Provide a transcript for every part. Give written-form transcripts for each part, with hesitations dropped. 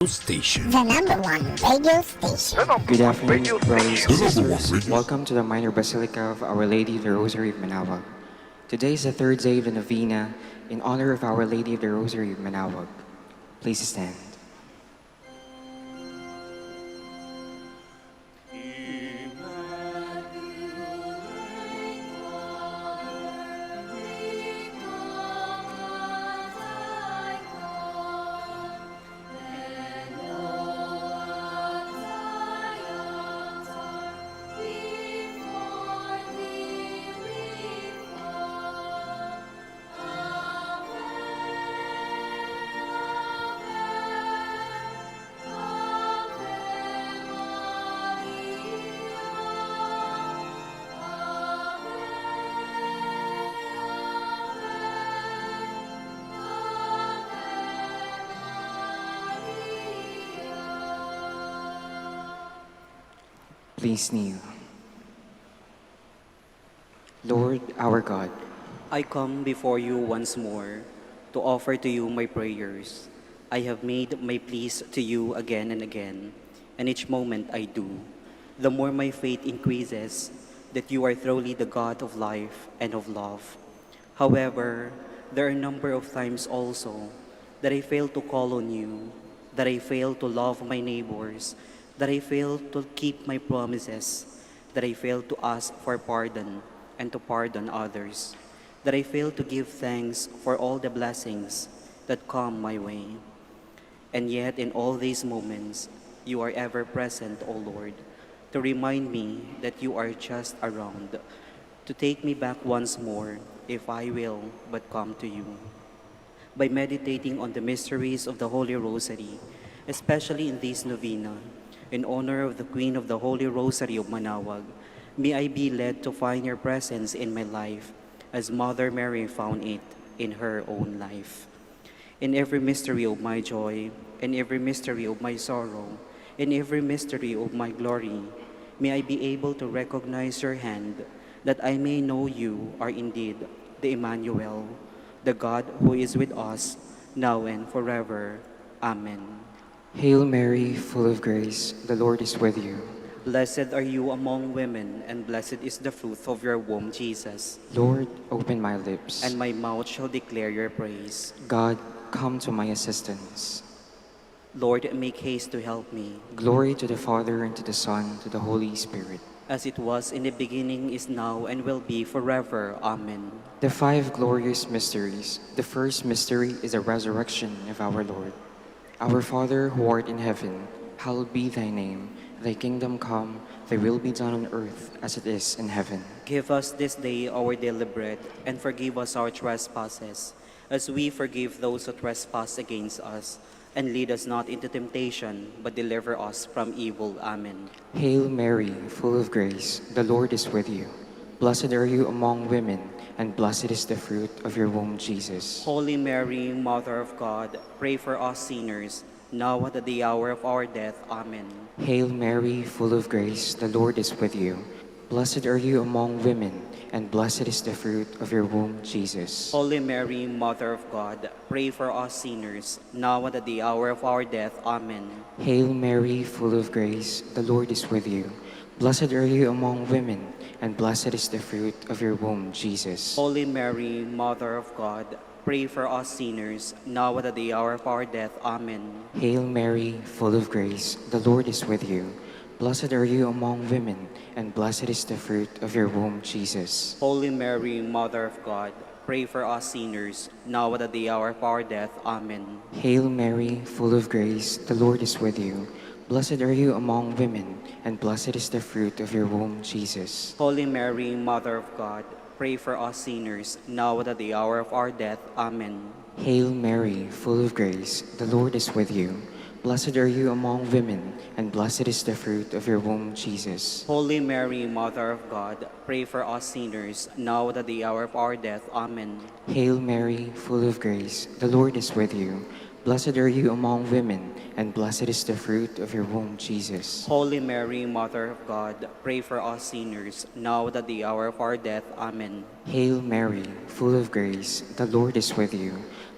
Station. The number one radio station. Good afternoon, brothers and sisters. Welcome to the Minor Basilica of Our Lady of the Rosary of Manaoag. Today is the third day of the Novena in honor of Our Lady of the Rosary of Manaoag. Please stand. Please kneel. Lord, our God, I come before you once more to offer to you my prayers. I have made my pleas to you again and again, and each moment I do, the more my faith increases that you are truly the God of life and of love. However, there are a number of times also that I fail to call on you, that I fail to love my neighbors, that I fail to keep my promises, that I fail to ask for pardon and to pardon others, that I fail to give thanks for all the blessings that come my way. And yet, in all these moments, you are ever present, O Lord, to remind me that you are just around, to take me back once more, if I will but come to you. By meditating on the mysteries of the Holy Rosary, especially in this novena, in honor of the Queen of the Holy Rosary of Manaoag, may I be led to find your presence in my life as Mother Mary found it in her own life. In every mystery of my joy, in every mystery of my sorrow, in every mystery of my glory, may I be able to recognize your hand, that I may know you are indeed the Emmanuel, the God who is with us, now and forever. Amen. Hail Mary, full of grace, the Lord is with you. Blessed are you among women, and blessed is the fruit of your womb, Jesus. Lord, open my lips. And my mouth shall declare your praise. God, come to my assistance. Lord, make haste to help me. Glory to the Father, and to the Son, to the Holy Spirit. As it was in the beginning, is now, and will be forever. Amen. The five glorious mysteries. The first mystery is the resurrection of our Lord. Our Father, who art in heaven, hallowed be thy name. Thy kingdom come, thy will be done on earth as it is in heaven. Give us this day our daily bread, and forgive us our trespasses, as we forgive those who trespass against us. And lead us not into temptation, but deliver us from evil. Amen. Hail Mary, full of grace, the Lord is with you. Blessed are you among women, and blessed is the fruit of your womb, Jesus. Holy Mary, Mother of God, pray for us sinners, now and at the hour of our death. Amen. Hail Mary, full of grace, the Lord is with you. Blessed are you among women, and blessed is the fruit of your womb, Jesus. Holy Mary, Mother of God, pray for us sinners, now and at the hour of our death. Amen. Hail Mary, full of grace, the Lord is with you. Blessed are you among women, and blessed is the fruit of your womb, Jesus. Holy Mary, Mother of God, pray for us sinners, now and at the hour of our death. Amen. Hail Mary, full of grace, the Lord is with you. Blessed are you among women, and blessed is the fruit of your womb, Jesus. Holy Mary, Mother of God, pray for us sinners, now and at the hour of our death. Amen. Hail Mary, full of grace, the Lord is with you. Blessed are you among women, and blessed is the fruit of your womb, Jesus. Holy Mary, Mother of God, pray for us sinners, now and at the hour of our death. Amen. Hail Mary, full of grace, the Lord is with you. Blessed are you among women, and blessed is the fruit of your womb, Jesus. Holy Mary, Mother of God, pray for us sinners, now and at the hour of our death. Amen. Hail Mary, full of grace, the Lord is with you. Blessed are you among women, and blessed is the fruit of your womb, Jesus. Holy Mary, Mother of God, pray for us sinners, now and at the hour of our death. Amen. Hail Mary, full of grace, the Lord is with you.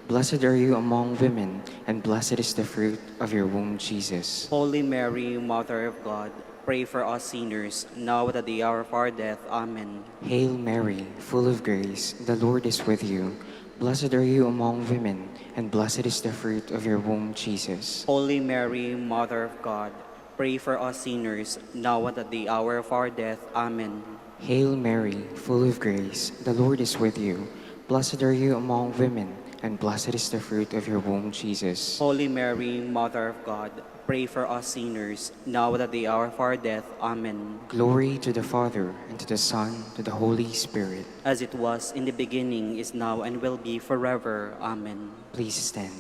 Blessed are you among women, and blessed is the fruit of your womb, Jesus. Holy Mary, Mother of God, pray for us sinners, now and at the hour of our death. Amen. Hail Mary, full of grace, the Lord is with you. Blessed are you among women, and blessed is the fruit of your womb, Jesus. Holy Mary, Mother of God, pray for us sinners, now and at the hour of our death. Amen. Hail Mary, full of grace, the Lord is with you. Blessed are you among women, and blessed is the fruit of your womb, Jesus. Holy Mary, Mother of God, pray for us sinners, now and at the hour of our death. Amen. Glory to the Father, and to the Son, to the Holy Spirit. As it was in the beginning, is now, and will be forever. Amen. Please stand.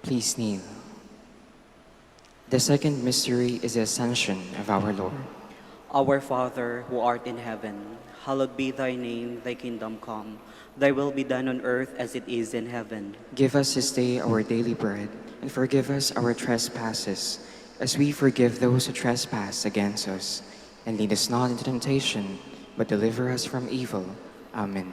Please kneel. The second mystery is the Ascension of our Lord. Our Father, who art in heaven, hallowed be thy name, thy kingdom come. Thy will be done on earth as it is in heaven. Give us this day our daily bread, and forgive us our trespasses, as we forgive those who trespass against us. And lead us not into temptation, but deliver us from evil. Amen.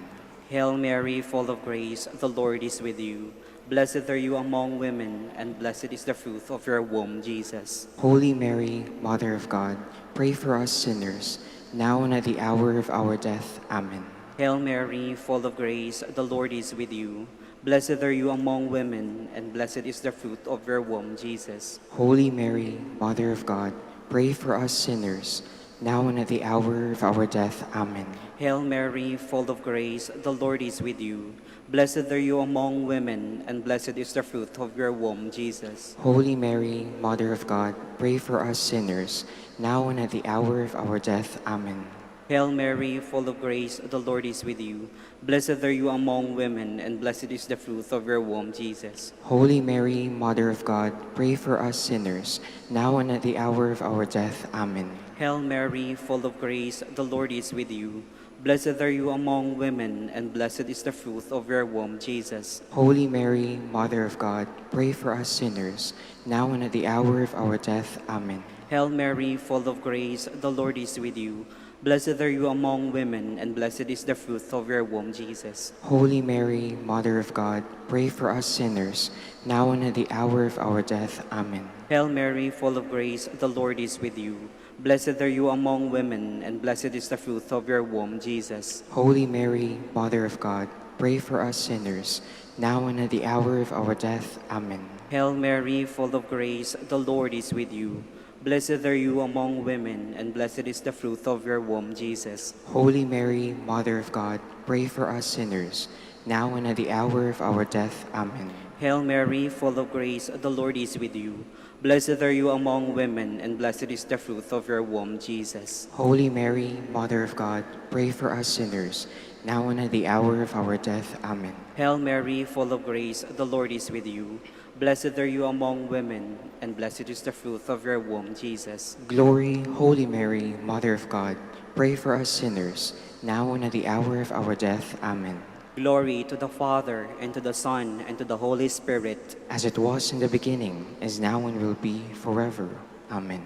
Hail Mary, full of grace, the Lord is with you. Blessed are you among women, and blessed is the fruit of your womb, Jesus. Holy Mary, Mother of God, pray for us sinners, now and at the hour of our death. Amen. Hail Mary, full of grace, the Lord is with you. Blessed are you among women, and blessed is the fruit of your womb, Jesus. Holy Mary, Mother of God, pray for us sinners, now and at the hour of our death. Amen. Hail Mary, full of grace, the Lord is with you. Blessed are you among women, and blessed is the fruit of your womb, Jesus. Holy Mary, Mother of God, pray for us sinners, now and at the hour of our death. Amen. Hail Mary, full of grace, the Lord is with you. Blessed are you among women, and blessed is the fruit of your womb, Jesus. Holy Mary, Mother of God, pray for us sinners, now and at the hour of our death. Amen. Hail Mary, full of grace, the Lord is with you. Blessed are you among women, and blessed is the fruit of your womb, Jesus. Holy Mary, Mother of God, pray for us sinners, now and at the hour of our death. Amen. Hail Mary, full of grace, the Lord is with you. Blessed are you among women, and blessed is the fruit of your womb, Jesus. Holy Mary, Mother of God, pray for us sinners, now and at the hour of our death. Amen. Hail Mary, full of grace, the Lord is with you. Blessed are you among women, and blessed is the fruit of your womb, Jesus. Holy Mary, Mother of God, pray for us sinners, now and at the hour of our death. Amen. Hail Mary, full of grace, the Lord is with you. Blessed are you among women, and blessed is the fruit of your womb, Jesus. Holy Mary, Mother of God, pray for us sinners, now and at the hour of our death. Amen. Hail Mary, full of grace, the Lord is with you. Blessed are you among women, and blessed is the fruit of your womb, Jesus. Holy Mary, Mother of God, pray for us sinners, now and at the hour of our death. Amen. Hail Mary, full of grace, the Lord is with you. Blessed are you among women, and blessed is the fruit of your womb, Jesus. Glory, Holy Mary, Mother of God, pray for us sinners, now and at the hour of our death. Amen. Glory to the Father, and to the Son, and to the Holy Spirit. As it was in the beginning, is now and will be forever. Amen.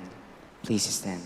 Please stand.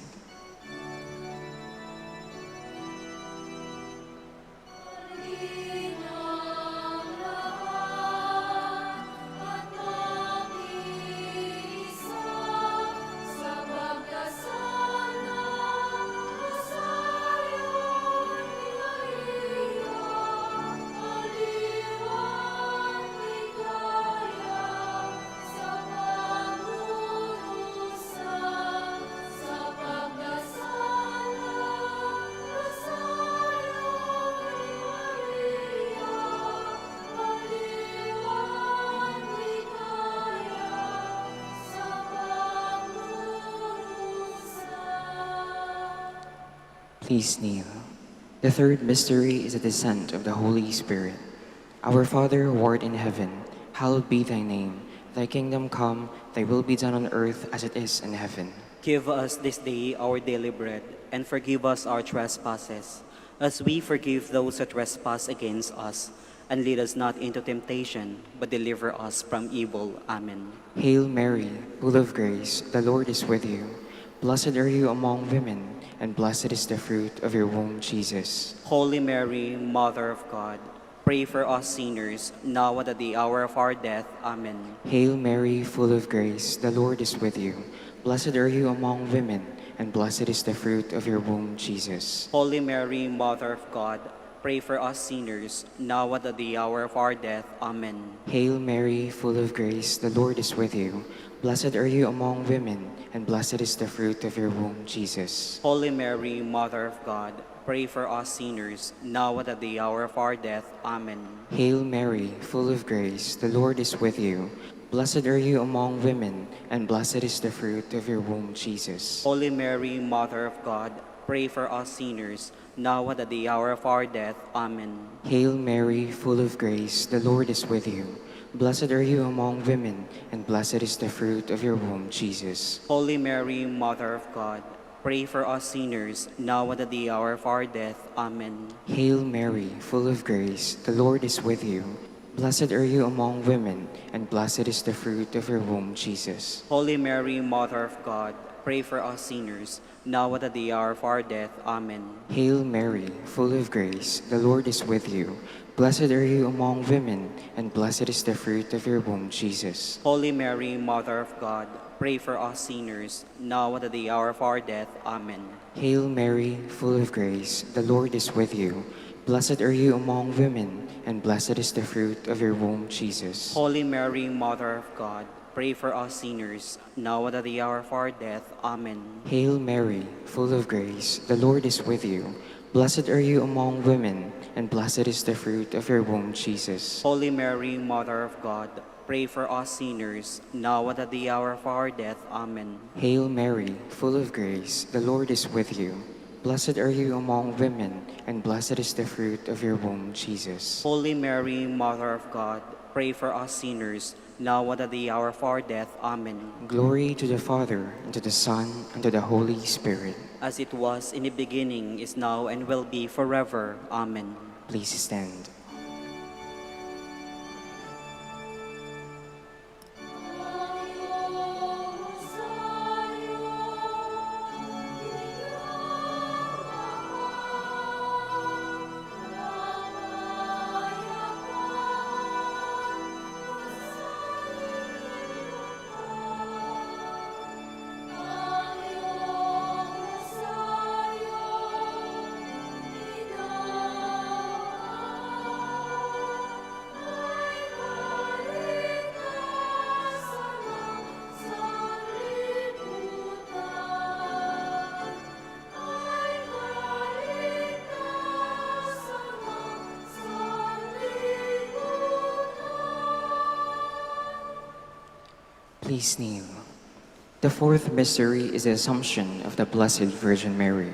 Please kneel. The third mystery is the descent of the Holy Spirit. Our Father who art in heaven, hallowed be thy name. Thy kingdom come, thy will be done on earth as it is in heaven. Give us this day our daily bread, and forgive us our trespasses, as we forgive those who trespass against us. And lead us not into temptation, but deliver us from evil. Amen. Hail Mary, full of grace, the Lord is with you. Blessed are you among women, and blessed is the fruit of your womb, Jesus. Holy Mary, Mother of God, pray for us sinners, now and at the hour of our death. Amen. Hail Mary, full of grace, the Lord is with you. Blessed are you among women, and blessed is the fruit of your womb, Jesus. Holy Mary, Mother of God, pray for us sinners, now and at the hour of our death. Amen. Hail Mary, full of grace, the Lord is with you. Blessed are you among women, and blessed is the fruit of your womb, Jesus. Holy Mary, Mother of God, pray for us sinners, now and at the hour of our death. Amen. Hail Mary, full of grace, the Lord is with you. Blessed are you among women, and blessed is the fruit of your womb, Jesus. Holy Mary, Mother of God, pray for us sinners, now and at the hour of our death. Amen. Hail Mary, full of grace, the Lord is with you. Blessed are you among women, and blessed is the fruit of your womb, Jesus. Holy Mary, Mother of God, pray for us sinners, now and at the hour of our death. Amen. Hail Mary, full of grace, the Lord is with you. Blessed are you among women, and blessed is the fruit of your womb, Jesus. Holy Mary, Mother of God, pray for us sinners, now and at the hour of our death. Amen. Hail Mary, full of grace, the Lord is with you. Blessed are you among women, and blessed is the fruit of your womb, Jesus. Holy Mary, Mother of God, pray for us sinners, now and at the hour of our death. Amen. Hail Mary, full of grace, the Lord is with you. Blessed are you among women, and blessed is the fruit of your womb, Jesus. Holy Mary, Mother of God, pray for us sinners, now and at the hour of our death. Amen. Hail Mary, full of grace, the Lord is with you. Blessed are you among women, and blessed is the fruit of your womb, Jesus. Holy Mary, Mother of God, pray for us sinners, now and at the hour of our death. Amen. Hail Mary, full of grace, the Lord is with you. Blessed are you among women, and blessed is the fruit of your womb, Jesus. Holy Mary, Mother of God, pray for us sinners, now and at the hour of our death. Amen. Glory to the Father, and to the Son, and to the Holy Spirit. As it was in the beginning, is now, and will be forever. Amen. Please stand. Please kneel. The fourth mystery is the Assumption of the Blessed Virgin Mary.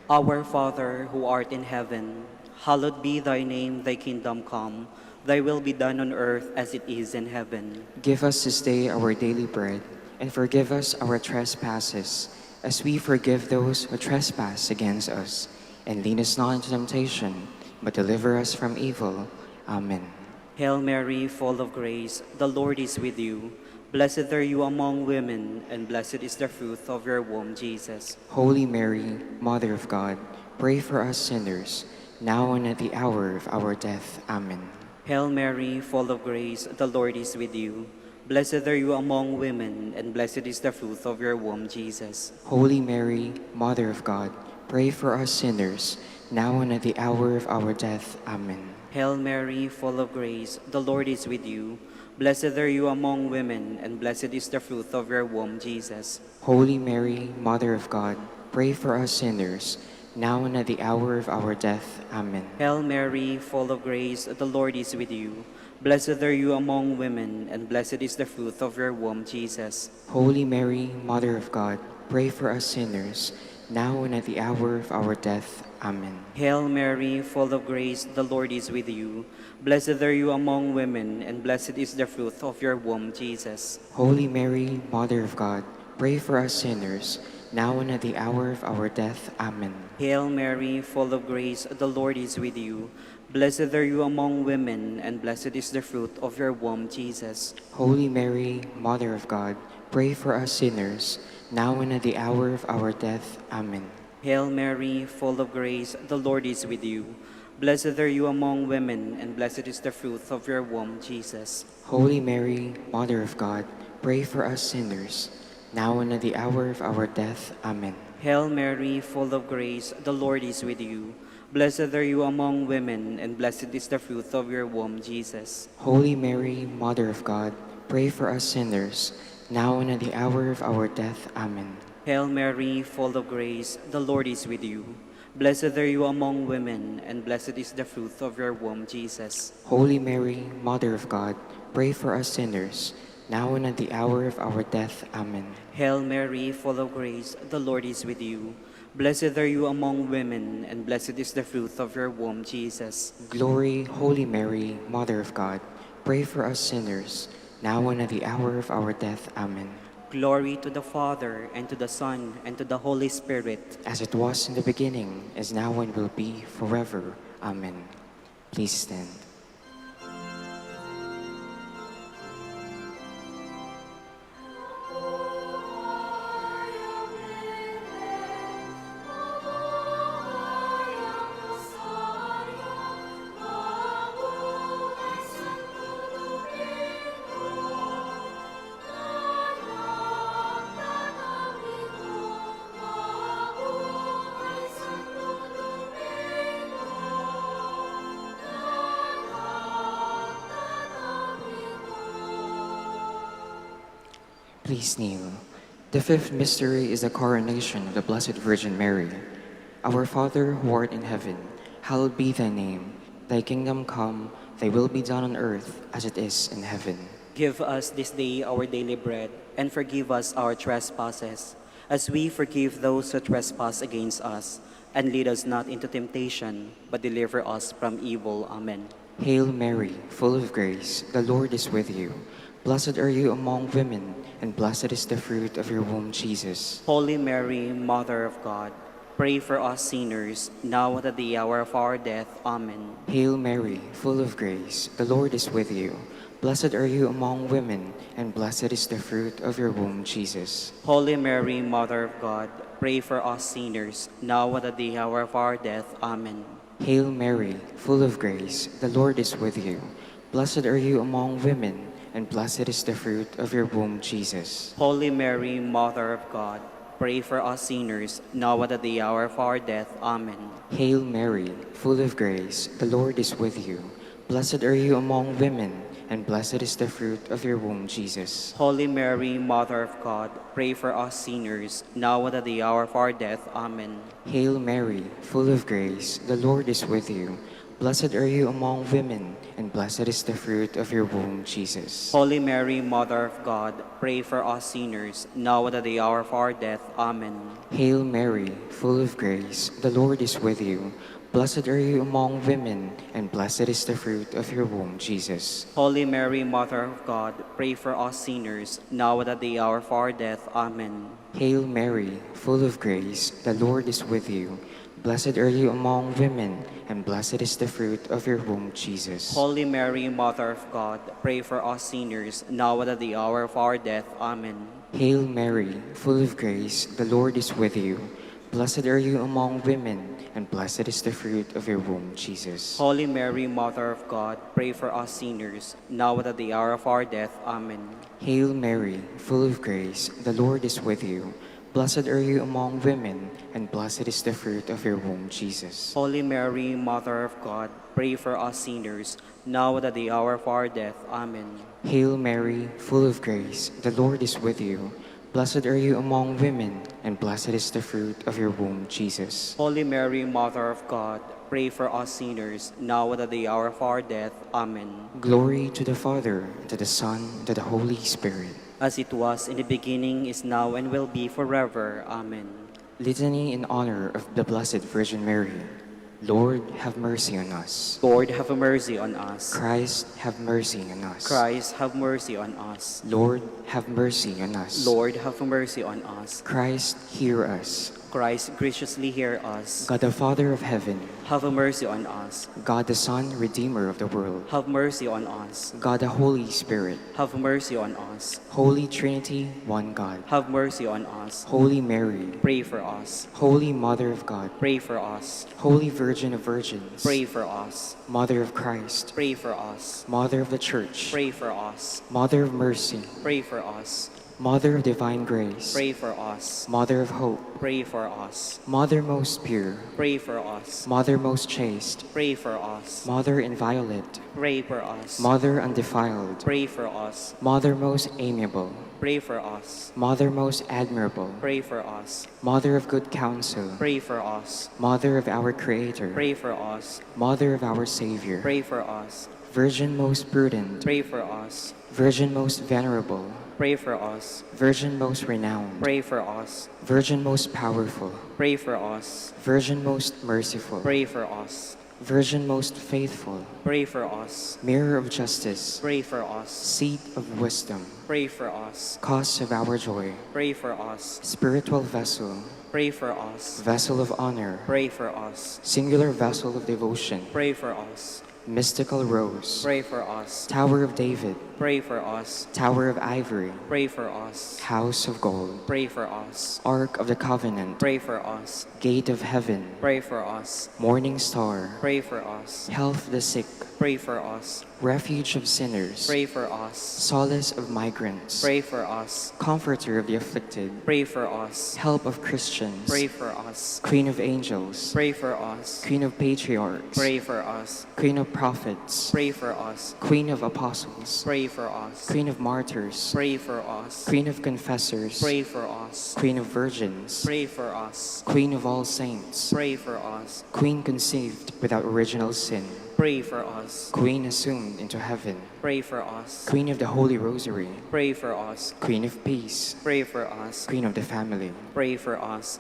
Our Father, who art in heaven, hallowed be thy name, thy kingdom come, thy will be done on earth as it is in heaven. Give us this day our daily bread, and forgive us our trespasses, as we forgive those who trespass against us. And lead us not into temptation, but deliver us from evil. Amen. Hail Mary, full of grace, the Lord is with you. Blessed are you among women, and blessed is the fruit of your womb, Jesus. Holy Mary, Mother of God, pray for us sinners, now and at the hour of our death. Amen. Hail Mary, full of grace, the Lord is with you. Blessed are you among women, and blessed is the fruit of your womb, Jesus. Holy Mary, Mother of God, pray for us sinners, now and at the hour of our death. Amen. Hail Mary, full of grace, the Lord is with you. Blessed are you among women, and blessed is the fruit of your womb, Jesus. Holy Mary, Mother of God, pray for us sinners, now and at the hour of our death. Amen. Hail Mary, full of grace, the Lord is with you. Blessed are you among women, and blessed is the fruit of your womb, Jesus. Holy Mary, Mother of God, pray for us sinners, now and at the hour of our death. Amen. Hail Mary, full of grace, the Lord is with you. Blessed are you among women, and blessed is the fruit of your womb, Jesus. Holy Mary, Mother of God, pray for us sinners, now and at the hour of our death. Amen. Hail Mary, full of grace, the Lord is with you. Blessed are you among women, and blessed is the fruit of your womb, Jesus. Holy Mary, Mother of God, pray for us sinners, now and at the hour of our death. Amen. Hail Mary, full of grace, the Lord is with you. Blessed are you among women, and blessed is the fruit of your womb, Jesus. Holy Mary, Mother of God, pray for us sinners, now and at the hour of our death. Amen. Hail Mary, full of grace, the Lord is with you. Blessed are you among women, and blessed is the fruit of your womb, Jesus. Holy Mary, Mother of God, pray for us sinners, now and at the hour of our death. Amen. Hail Mary, full of grace, the Lord is with you. Blessed are you among women, and blessed is the fruit of your womb, Jesus. Holy Mary, Mother of God, pray for us sinners, now and at the hour of our death. Amen. Hail Mary, full of grace, the Lord is with you. Blessed are you among women, and blessed is the fruit of your womb, Jesus. Glory, Holy Mary, Mother of God, pray for us sinners, now and at the hour of our death. Amen. Glory to the Father, and to the Son, and to the Holy Spirit. As it was in the beginning, is now, and will be forever. Amen. Please stand. Please kneel. The fifth mystery is the coronation of the Blessed Virgin Mary. Our Father, who art in heaven, hallowed be thy name. Thy kingdom come, thy will be done on earth as it is in heaven. Give us this day our daily bread, and forgive us our trespasses, as we forgive those who trespass against us. And lead us not into temptation, but deliver us from evil. Amen. Hail Mary, full of grace, the Lord is with you. Blessed are you among women, and blessed is the fruit of your womb, Jesus. Holy Mary, Mother of God, pray for us sinners, now and at the hour of our death. Amen. Hail Mary, full of grace, the Lord is with you. Blessed are you among women, and blessed is the fruit of your womb, Jesus. Holy Mary, Mother of God, pray for us sinners, now and at the hour of our death. Amen. Hail Mary, full of grace, the Lord is with you. Blessed are you among women, and blessed is the fruit of your womb, Jesus. Holy Mary, Mother of God, pray for us sinners, now and at the hour of our death. Amen. Hail Mary, full of grace, the Lord is with you. Blessed are you among women, and blessed is the fruit of your womb, Jesus. Holy Mary, Mother of God, pray for us sinners, now and at the hour of our death. Amen. Hail Mary, full of grace, the Lord is with you. Blessed are you among women, and blessed is the fruit of your womb, Jesus. Holy Mary, Mother of God, pray for us sinners, now and at the hour of our death. Amen. Hail Mary, full of grace, the Lord is with you. Blessed are you among women, and blessed is the fruit of your womb, Jesus. Holy Mary, Mother of God, pray for us sinners, now and at the hour of our death. Amen. Hail Mary, full of grace, the Lord is with you. Blessed are you among women, and blessed is the fruit of your womb, Jesus. Holy Mary, Mother of God, pray for us sinners, now and at the hour of our death. Amen. Hail Mary, full of grace, the Lord is with you. Blessed are you among women, and blessed is the fruit of your womb, Jesus. Holy Mary, Mother of God, pray for us sinners, now and at the hour of our death. Amen. Hail Mary, full of grace, the Lord is with you. Blessed are you among women, and blessed is the fruit of your womb, Jesus. Holy Mary, Mother of God, pray for us sinners, now and at the hour of our death. Amen. Hail Mary, full of grace, the Lord is with you. Blessed are you among women, and blessed is the fruit of your womb, Jesus. Holy Mary, Mother of God, pray for us sinners, now and at the hour of our death. Amen. Glory to the Father, to the Son, and to the Holy Spirit. As it was in the beginning, is now, and will be forever. Amen. Litany in honor of the Blessed Virgin Mary. Lord, have mercy on us. Lord, have mercy on us. Christ, have mercy on us. Christ, have mercy on us. Lord, have mercy on us. Lord, have mercy on us. Christ, hear us. Christ, graciously hear us. God the Father of heaven, Have mercy on us. God the Son, Redeemer of the world, Have mercy on us. God the Holy Spirit, Have mercy on us. Holy Trinity, one God, Have mercy on us. Holy Mary, Pray for us. Holy Mother of God, Pray for us. Holy Virgin of Virgins, Pray for us. Mother of Christ, Pray for us. Mother of the Church, Pray for us. Mother of Mercy, Pray for us. Mother of Divine Grace, Pray for us. Mother of Hope, Pray for us. Mother most pure, Pray for us. Mother most chaste, Pray for us. Mother inviolate, Pray for us. Mother undefiled, Pray for us. Mother most amiable, Pray for us. Mother most admirable, Pray for us. Mother of good counsel, Pray for us. Mother of our Creator, Pray for us. Mother of our Savior, Pray for us. Virgin most prudent, Pray for us. Virgin most venerable, Pray for us. Virgin most renowned, Pray for us. Virgin most powerful, Pray for us. Virgin most merciful, Pray for us. Virgin most faithful, Pray for us. Mirror of justice, Pray for us. Seat of wisdom, Pray for us. Cause of our joy, Pray for us. Spiritual vessel, Pray for us. Vessel of honor, Pray for us. Singular vessel of devotion, Pray for us. Mystical rose, Pray for us. Tower of David, Pray for us. Tower of ivory, Pray for us. House of gold, Pray for us. Ark of the covenant, Pray for us. Gate of heaven, Pray for us. Morning star, Pray for us. Health of the sick, Pray for us. Refuge of sinners, Pray for us. Solace of migrants, Pray for us. Comforter of the afflicted, Pray for us. Help of Christians, Pray for us. Queen of angels, Pray for us. Queen of patriarchs, Pray for us. Queen of prophets, Pray for us. Queen of apostles, Pray for us. Queen of martyrs, Pray for us. Queen of confessors, Pray for us. Queen of virgins, Pray for us. Queen of all saints, Pray for us. Queen conceived without original sin, Pray for us. Queen assumed into heaven, Pray for us. Queen of the Holy Rosary, Pray for us. Queen of peace, Pray for us. Queen of the family, Pray for us.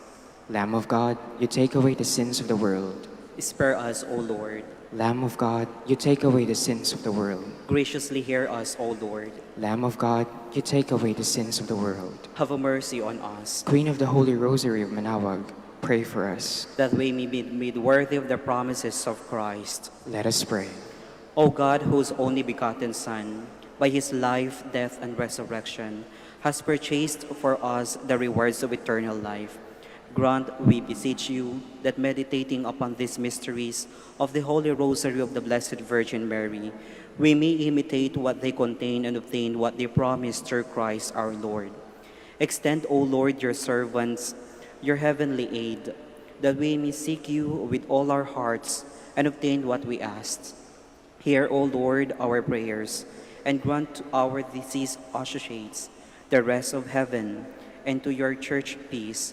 Lamb of God, you take away the sins of the world. Spare us, O Lord. Lamb of God, you take away the sins of the world. Graciously hear us, O Lord. Lamb of God, you take away the sins of the world. Have mercy on us, Queen of the Holy Rosary of Manaoag, pray for us. that we may be made worthy of the promises of Christ. Let us pray. O God, whose only begotten Son, by his life, death, and resurrection, has purchased for us the rewards of eternal life, grant, we beseech you, that meditating upon these mysteries of the Holy Rosary of the Blessed Virgin Mary, we may imitate what they contain and obtain what they promise through Christ our Lord. Extend, O Lord, your servants, your heavenly aid, that we may seek you with all our hearts and obtain what we ask. Hear, O Lord, our prayers, and grant to our deceased associates the rest of heaven, and to your church peace,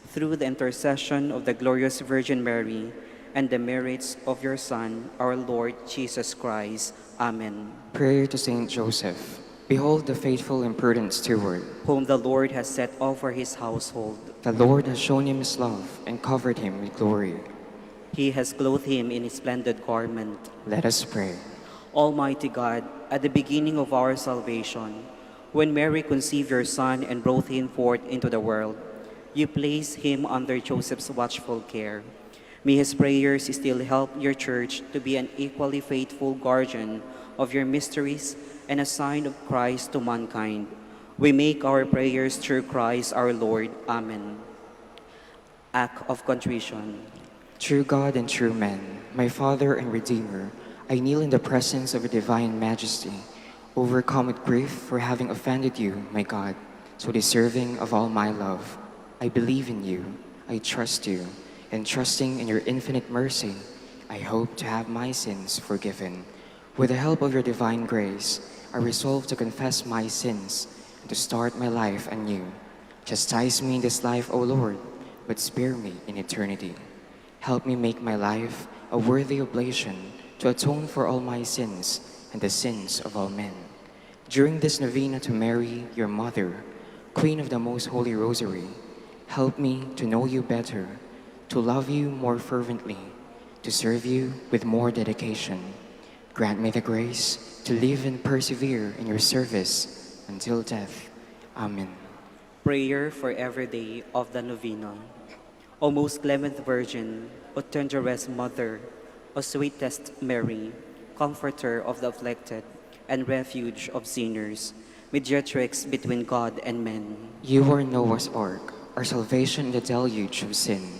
through the intercession of the glorious Virgin Mary and the merits of your Son, our Lord Jesus Christ. Amen. Prayer to Saint Joseph. Behold the faithful and prudent steward. Whom the Lord has set over his household. The Lord has shown him his love and covered him with glory. He has clothed him in a splendid garment. Let us pray. Almighty God, at the beginning of our salvation, when Mary conceived your Son and brought him forth into the world, you placed him under Joseph's watchful care. May his prayers still help your church to be an equally faithful guardian of your mysteries and a sign of Christ to mankind. We make our prayers through Christ our Lord. Amen. Act of contrition. True God and true man, my Father and Redeemer, I kneel in the presence of your divine majesty, overcome with grief for having offended you, my God, so deserving of all my love. I believe in you, I trust you, and trusting in your infinite mercy, I hope to have my sins forgiven. With the help of your divine grace, I resolve to confess my sins and to start my life anew. Chastise me in this life, O Lord, but spare me in eternity. Help me make my life a worthy oblation to atone for all my sins and the sins of all men. During this novena to Mary, your mother, Queen of the Most Holy Rosary, Help me to know you better, to love you more fervently, to serve you with more dedication. Grant me the grace to live and persevere in your service until death. Amen. Prayer for every day of the Novena. O most clement Virgin, O tenderest Mother, O sweetest Mary, Comforter of the afflicted and refuge of sinners, mediatrix between God and men. You are Noah's ark, our salvation in the deluge of sin.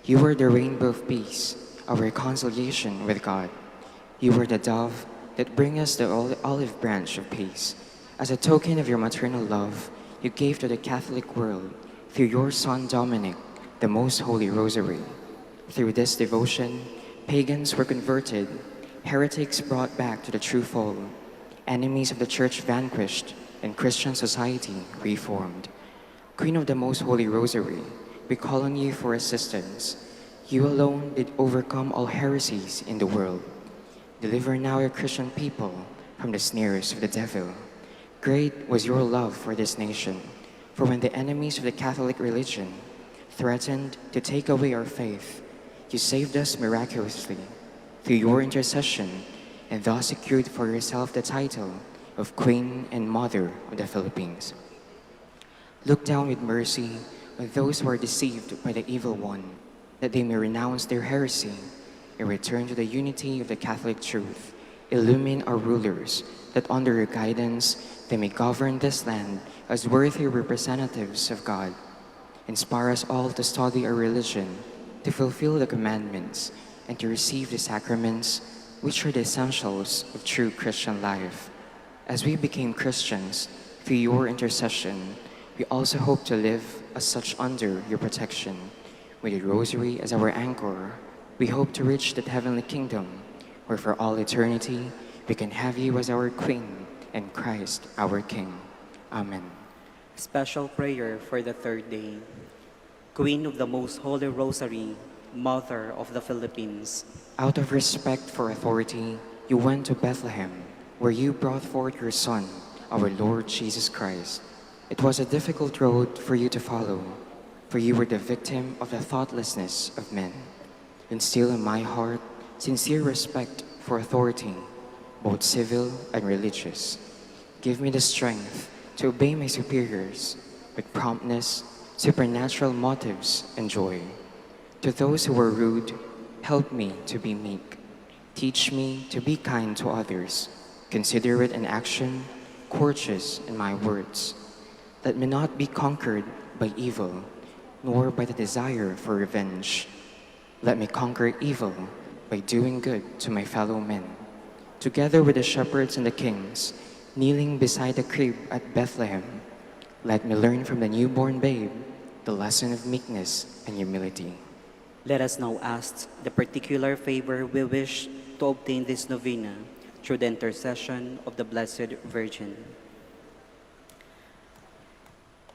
You are the rainbow of peace, our reconciliation with God. You are the dove that brings us the olive branch of peace. As a token of your maternal love, you gave to the Catholic world, through your Son Dominic, the Most Holy Rosary. Through this devotion, pagans were converted, heretics brought back to the true fold, enemies of the Church vanquished, and Christian society reformed. Queen of the Most Holy Rosary, we call on you for assistance. You alone did overcome all heresies in the world. Deliver now your Christian people from the snares of the devil. Great was your love for this nation, for when the enemies of the Catholic religion threatened to take away our faith, you saved us miraculously through your intercession, and thus secured for yourself the title of Queen and Mother of the Philippines. Look down with mercy on those who are deceived by the evil one, that they may renounce their heresy and return to the unity of the Catholic truth. Illumine our rulers, that under your guidance they may govern this land as worthy representatives of God. Inspire us all to study our religion, to fulfill the commandments, and to receive the sacraments, which are the essentials of true Christian life. As we became Christians, through your intercession, we also hope to live as such under your protection. With the Rosary as our anchor, we hope to reach that heavenly kingdom, where for all eternity we can have you as our Queen and Christ our King. Amen. Special prayer for the third day. Queen of the Most Holy Rosary, Mother of the Philippines. Out of respect for authority, you went to Bethlehem, where you brought forth your Son, our Lord Jesus Christ. It was a difficult road for you to follow, for you were the victim of the thoughtlessness of men. Instill in my heart sincere respect for authority, both civil and religious. Give me the strength to obey my superiors with promptness, supernatural motives, and joy. To those who are rude, help me to be meek. Teach me to be kind to others, considerate in action, courteous in my words. Let me not be conquered by evil, nor by the desire for revenge. Let me conquer evil by doing good to my fellow men. Together with the shepherds and the kings, kneeling beside the crib at Bethlehem, let me learn from the newborn babe the lesson of meekness and humility. Let us now ask the particular favor we wish to obtain this novena through the intercession of the Blessed Virgin.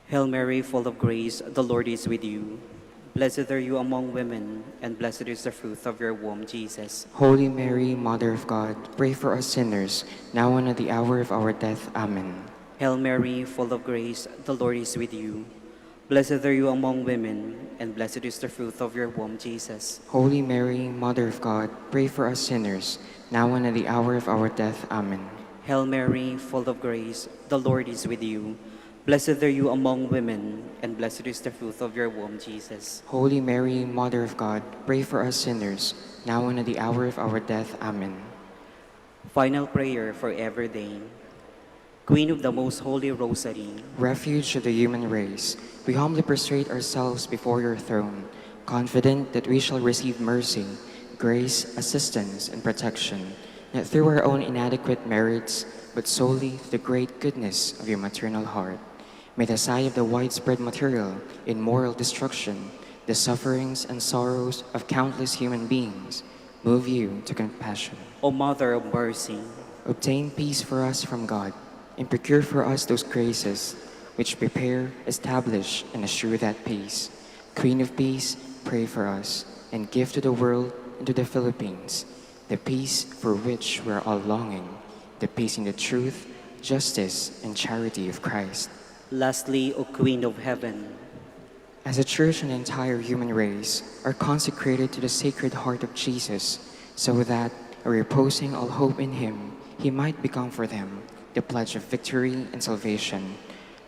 Hail Mary, full of grace, the Lord is with you. Blessed are you among women, and blessed is the fruit of your womb, Jesus. Holy Mary, Mother of God, pray for us sinners, now and at the hour of our death. Amen. Hail Mary, full of grace, the Lord is with you. Blessed are you among women, and blessed is the fruit of your womb, Jesus. Holy Mary, Mother of God, pray for us sinners, now and at the hour of our death. Amen. Hail Mary, full of grace, the Lord is with you. Blessed are you among women, and blessed is the fruit of your womb, Jesus. Holy Mary, Mother of God, pray for us sinners, now and at the hour of our death. Amen. Final prayer for every day. Queen of the Most Holy Rosary, Refuge of the human race, we humbly prostrate ourselves before your throne, confident that we shall receive mercy, grace, assistance, and protection, not through our own inadequate merits, but solely through the great goodness of your maternal heart. May the sight of the widespread material in moral destruction, the sufferings and sorrows of countless human beings, move you to compassion. O Mother of Mercy, Obtain peace for us from God, and procure for us those graces which prepare, establish, and assure that peace. Queen of Peace, pray for us, and give to the world and to the Philippines the peace for which we are all longing, the peace in the truth, justice, and charity of Christ. lastly, O Queen of Heaven, As a church and the entire human race are consecrated to the Sacred Heart of Jesus, so that, reposing all hope in Him, He might become for them the pledge of victory and salvation.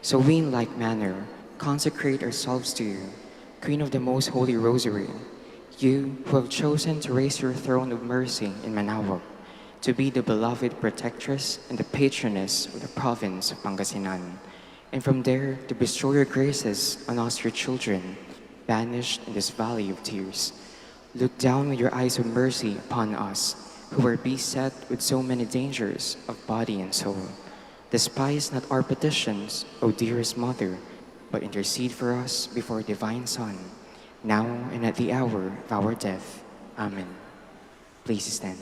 So we in like manner consecrate ourselves to you, Queen of the Most Holy Rosary, you who have chosen to raise your throne of mercy in Manaoag, to be the beloved protectress and the patroness of the province of Pangasinan, and from there to bestow your graces on us, your children, banished in this valley of tears. Look down with your eyes of mercy upon us, who are beset with so many dangers of body and soul. Despise not our petitions, O dearest Mother, but intercede for us before Divine Son, now and at the hour of our death. Amen. Please stand.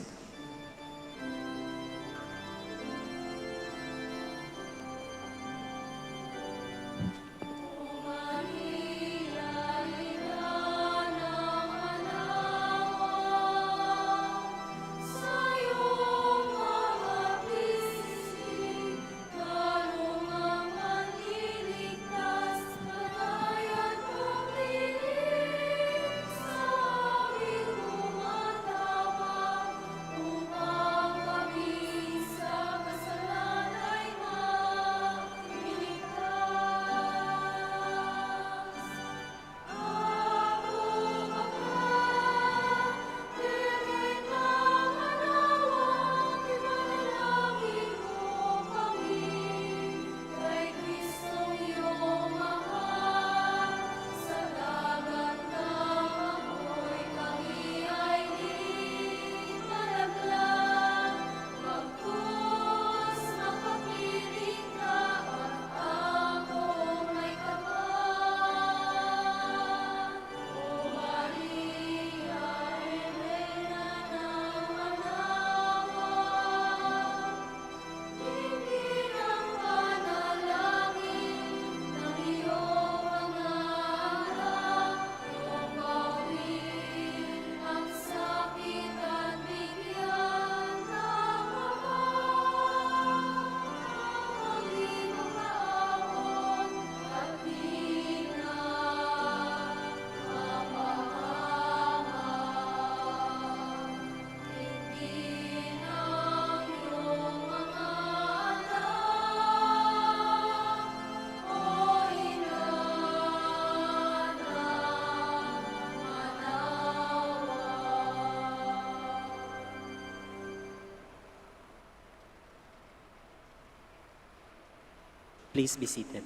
Please be seated.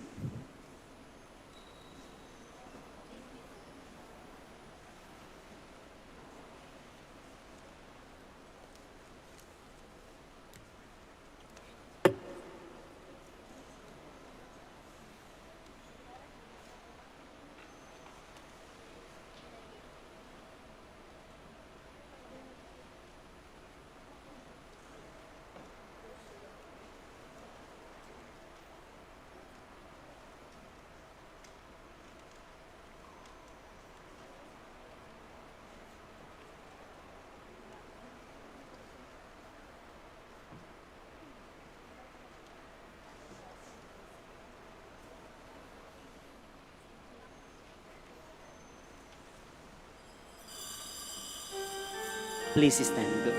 Please stand.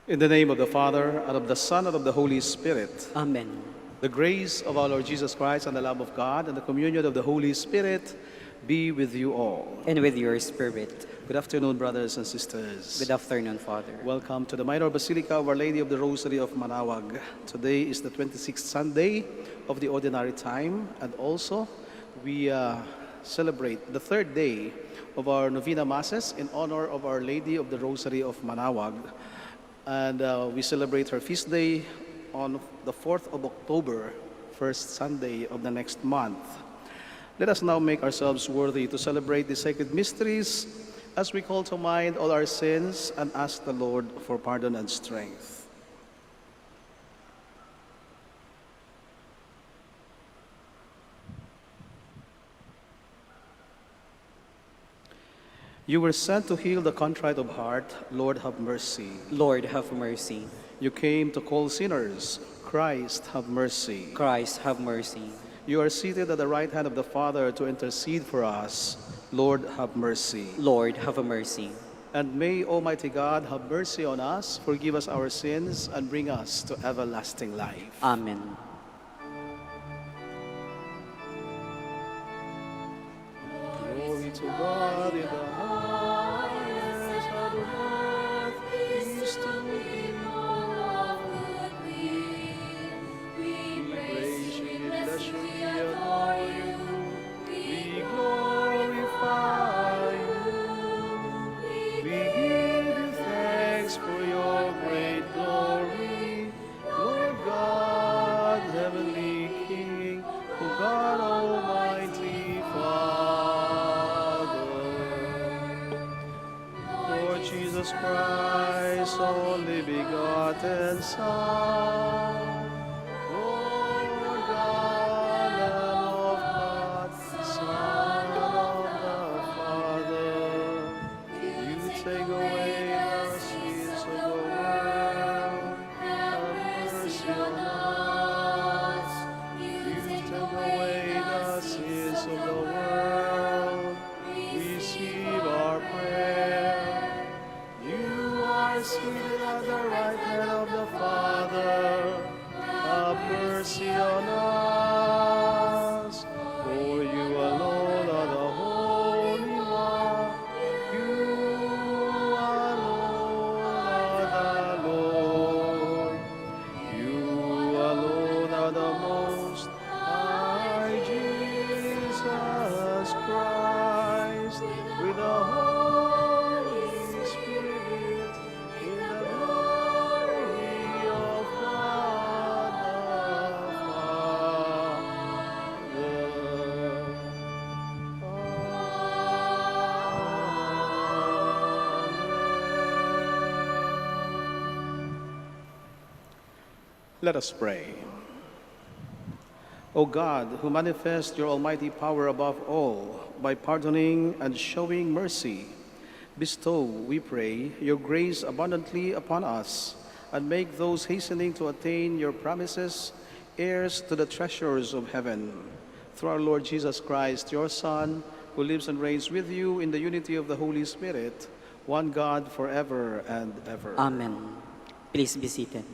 In the name of the Father, and of the Son, and of the Holy Spirit. Amen. The grace of our Lord Jesus Christ and the love of God and the communion of the Holy Spirit be with you all. And with your spirit. Good afternoon, brothers and sisters. Good afternoon, Father. Welcome to the Minor Basilica of Our Lady of the Rosary of Manaoag. Today is the 26th Sunday of the Ordinary Time, and also we celebrate the third day of our Novena Masses in honor of Our Lady of the Rosary of Manaoag. And we celebrate her feast day on the 4th of October, first Sunday of the next month. Let us now make ourselves worthy to celebrate the sacred mysteries as we call to mind all our sins and ask the Lord for pardon and strength. You were sent to heal the contrite of heart. Lord, have mercy. Lord, have mercy. You came to call sinners. Christ, have mercy. Christ, have mercy. You are seated at the right hand of the Father to intercede for us. Lord, have mercy. Lord, have mercy. And may Almighty God have mercy on us, forgive us our sins, and bring us to everlasting life. Amen. Glory to God in the highest, and on earth peace to people of good will. We praise you, we bless you, we adore you, we glorify you. We give you thanks for your great glory, Lord God, heavenly King, O God Almighty Father. Lord Jesus Christ, only begotten Son, Lord God, Lamb of God, Son of the Father, you take away the sins of the world, have mercy on us. You take away the sins of the world, receive our prayer. You are seated at the right hand of the Father, have mercy on us. For you alone are the Holy One, you alone are the Lord, you alone are the Most High, Jesus Christ, with the Holy Spirit, in the glory of God the Father. Let us pray. O God, who manifest your almighty power above all by pardoning and showing mercy, bestow, we pray, your grace abundantly upon us, and make those hastening to attain your promises heirs to the treasures of heaven. Through our Lord Jesus Christ, your Son, who lives and reigns with you in the unity of the Holy Spirit, one God forever and ever. Amen. Please be seated.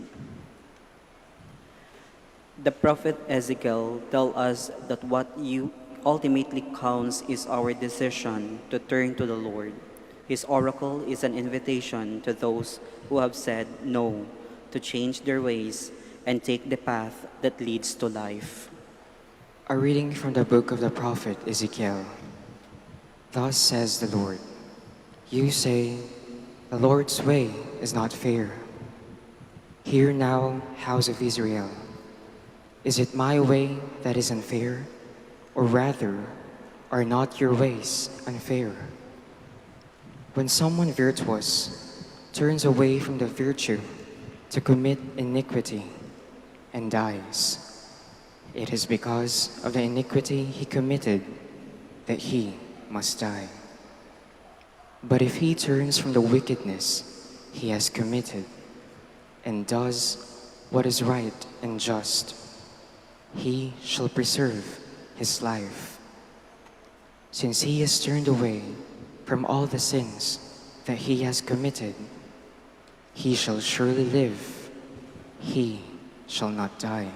The prophet Ezekiel tells us that what you ultimately counts is our decision to turn to the Lord. His oracle is an invitation to those who have said no to change their ways and take the path that leads to life. A reading from the book of the prophet Ezekiel. Thus says the Lord, you say, the Lord's way is not fair. Hear now, house of Israel. Is it my way that is unfair? Or rather, are not your ways unfair? When someone virtuous turns away from the virtue to commit iniquity and dies, it is because of the iniquity he committed that he must die. But if he turns from the wickedness he has committed and does what is right and just, he shall preserve his life. Since he has turned away from all the sins that he has committed, He shall surely live. He shall not die.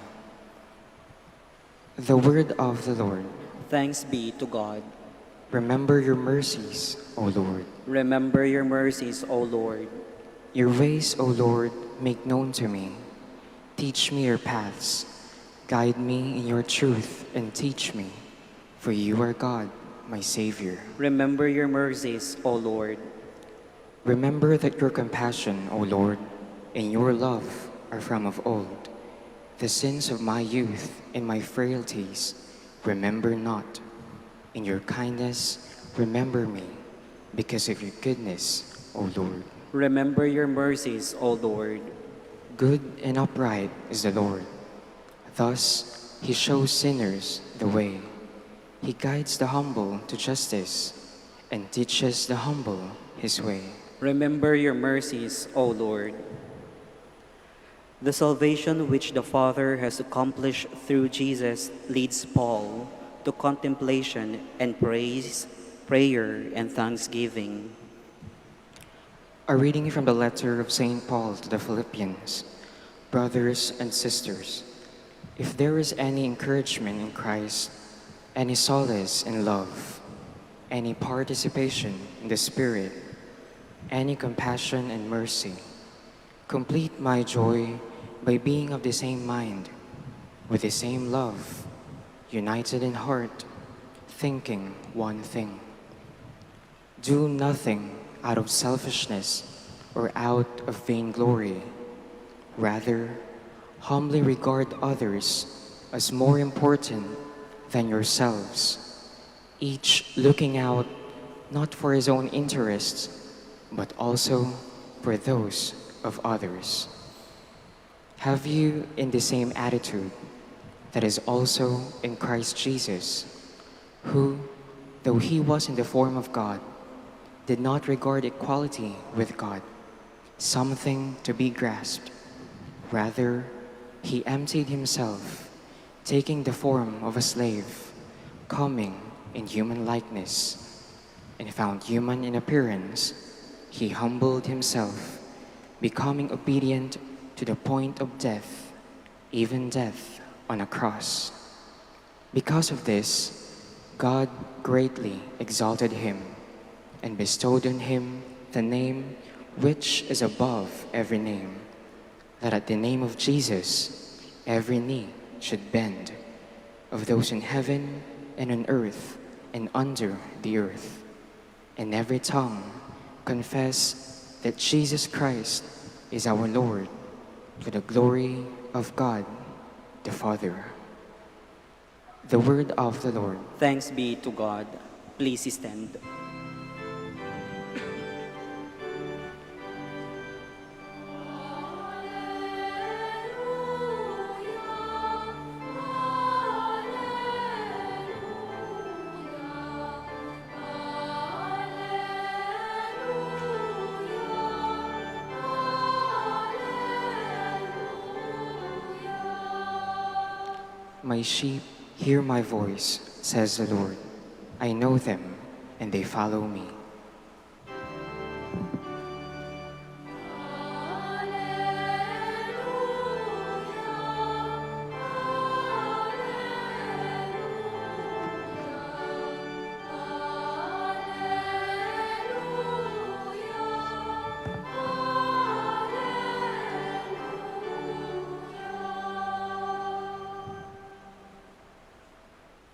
The word of the Lord. Thanks be to God. Remember your mercies, O Lord. Remember your mercies, O Lord. Your ways, O Lord, make known to me. Teach me your paths. Guide me in your truth and teach me. For you are God, my Savior. Remember your mercies, O Lord. Remember that your compassion, O Lord, and your love are from of old. The sins of my youth and my frailties remember not. In your kindness, remember me, because of your goodness, O Lord. Remember your mercies, O Lord. Good and upright is the Lord. Thus he shows sinners the way. He guides the humble to justice and teaches the humble his way. Remember your mercies, O Lord. The salvation which the Father has accomplished through Jesus leads Paul to contemplation and praise, prayer, and thanksgiving. A reading from the letter of St. Paul to the Philippians. Brothers and sisters, if there is any encouragement in Christ, any solace in love, any participation in the Spirit, any compassion and mercy, complete my joy by being of the same mind, with the same love, united in heart, thinking one thing. Do nothing out of selfishness or out of vainglory. Rather, humbly regard others as more important than yourselves, each looking out not for his own interests, but also for those of others. Have you in the same attitude that is also in Christ Jesus, who, though he was in the form of God, did not regard equality with God something to be grasped. Rather, he emptied himself, taking the form of a slave, coming in human likeness, and found human in appearance. He humbled himself, becoming obedient to the point of death, even death on a cross. Because of this, God greatly exalted him and bestowed on him the name which is above every name, that at the name of Jesus every knee should bend, of those in heaven and on earth and under the earth, and every tongue confess that Jesus Christ is our Lord, to the glory of God the Father. The word of the Lord. Thanks be to God. Please stand. My sheep hear my voice, says the Lord. I know them, and they follow me.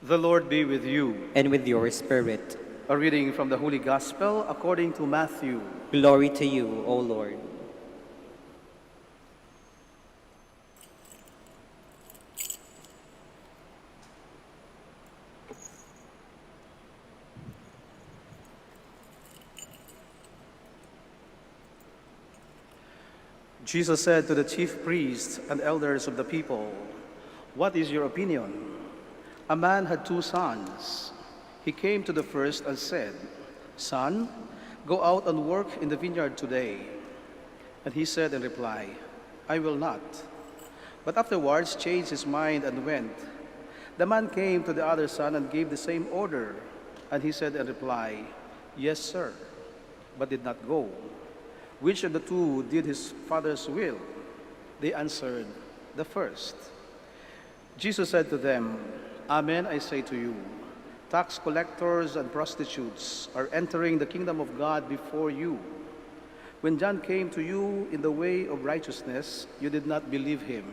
The Lord be with you. And with your spirit. A reading from the Holy Gospel according to Matthew. Glory to you, O Lord. Jesus said to the chief priests and elders of the people, "What is your opinion? A man had 2 sons. He came to the first and said, 'Son, go out and work in the vineyard today.' And he said in reply, 'I will not.' But afterwards changed his mind and went. The man came to the other son and gave the same order. And he said in reply, 'Yes, sir,' but did not go. Which of the two did his father's will? They answered, the first. Jesus said to them, Amen, I say to you, tax collectors and prostitutes are entering the kingdom of God before you. When John came to you in the way of righteousness, you did not believe him,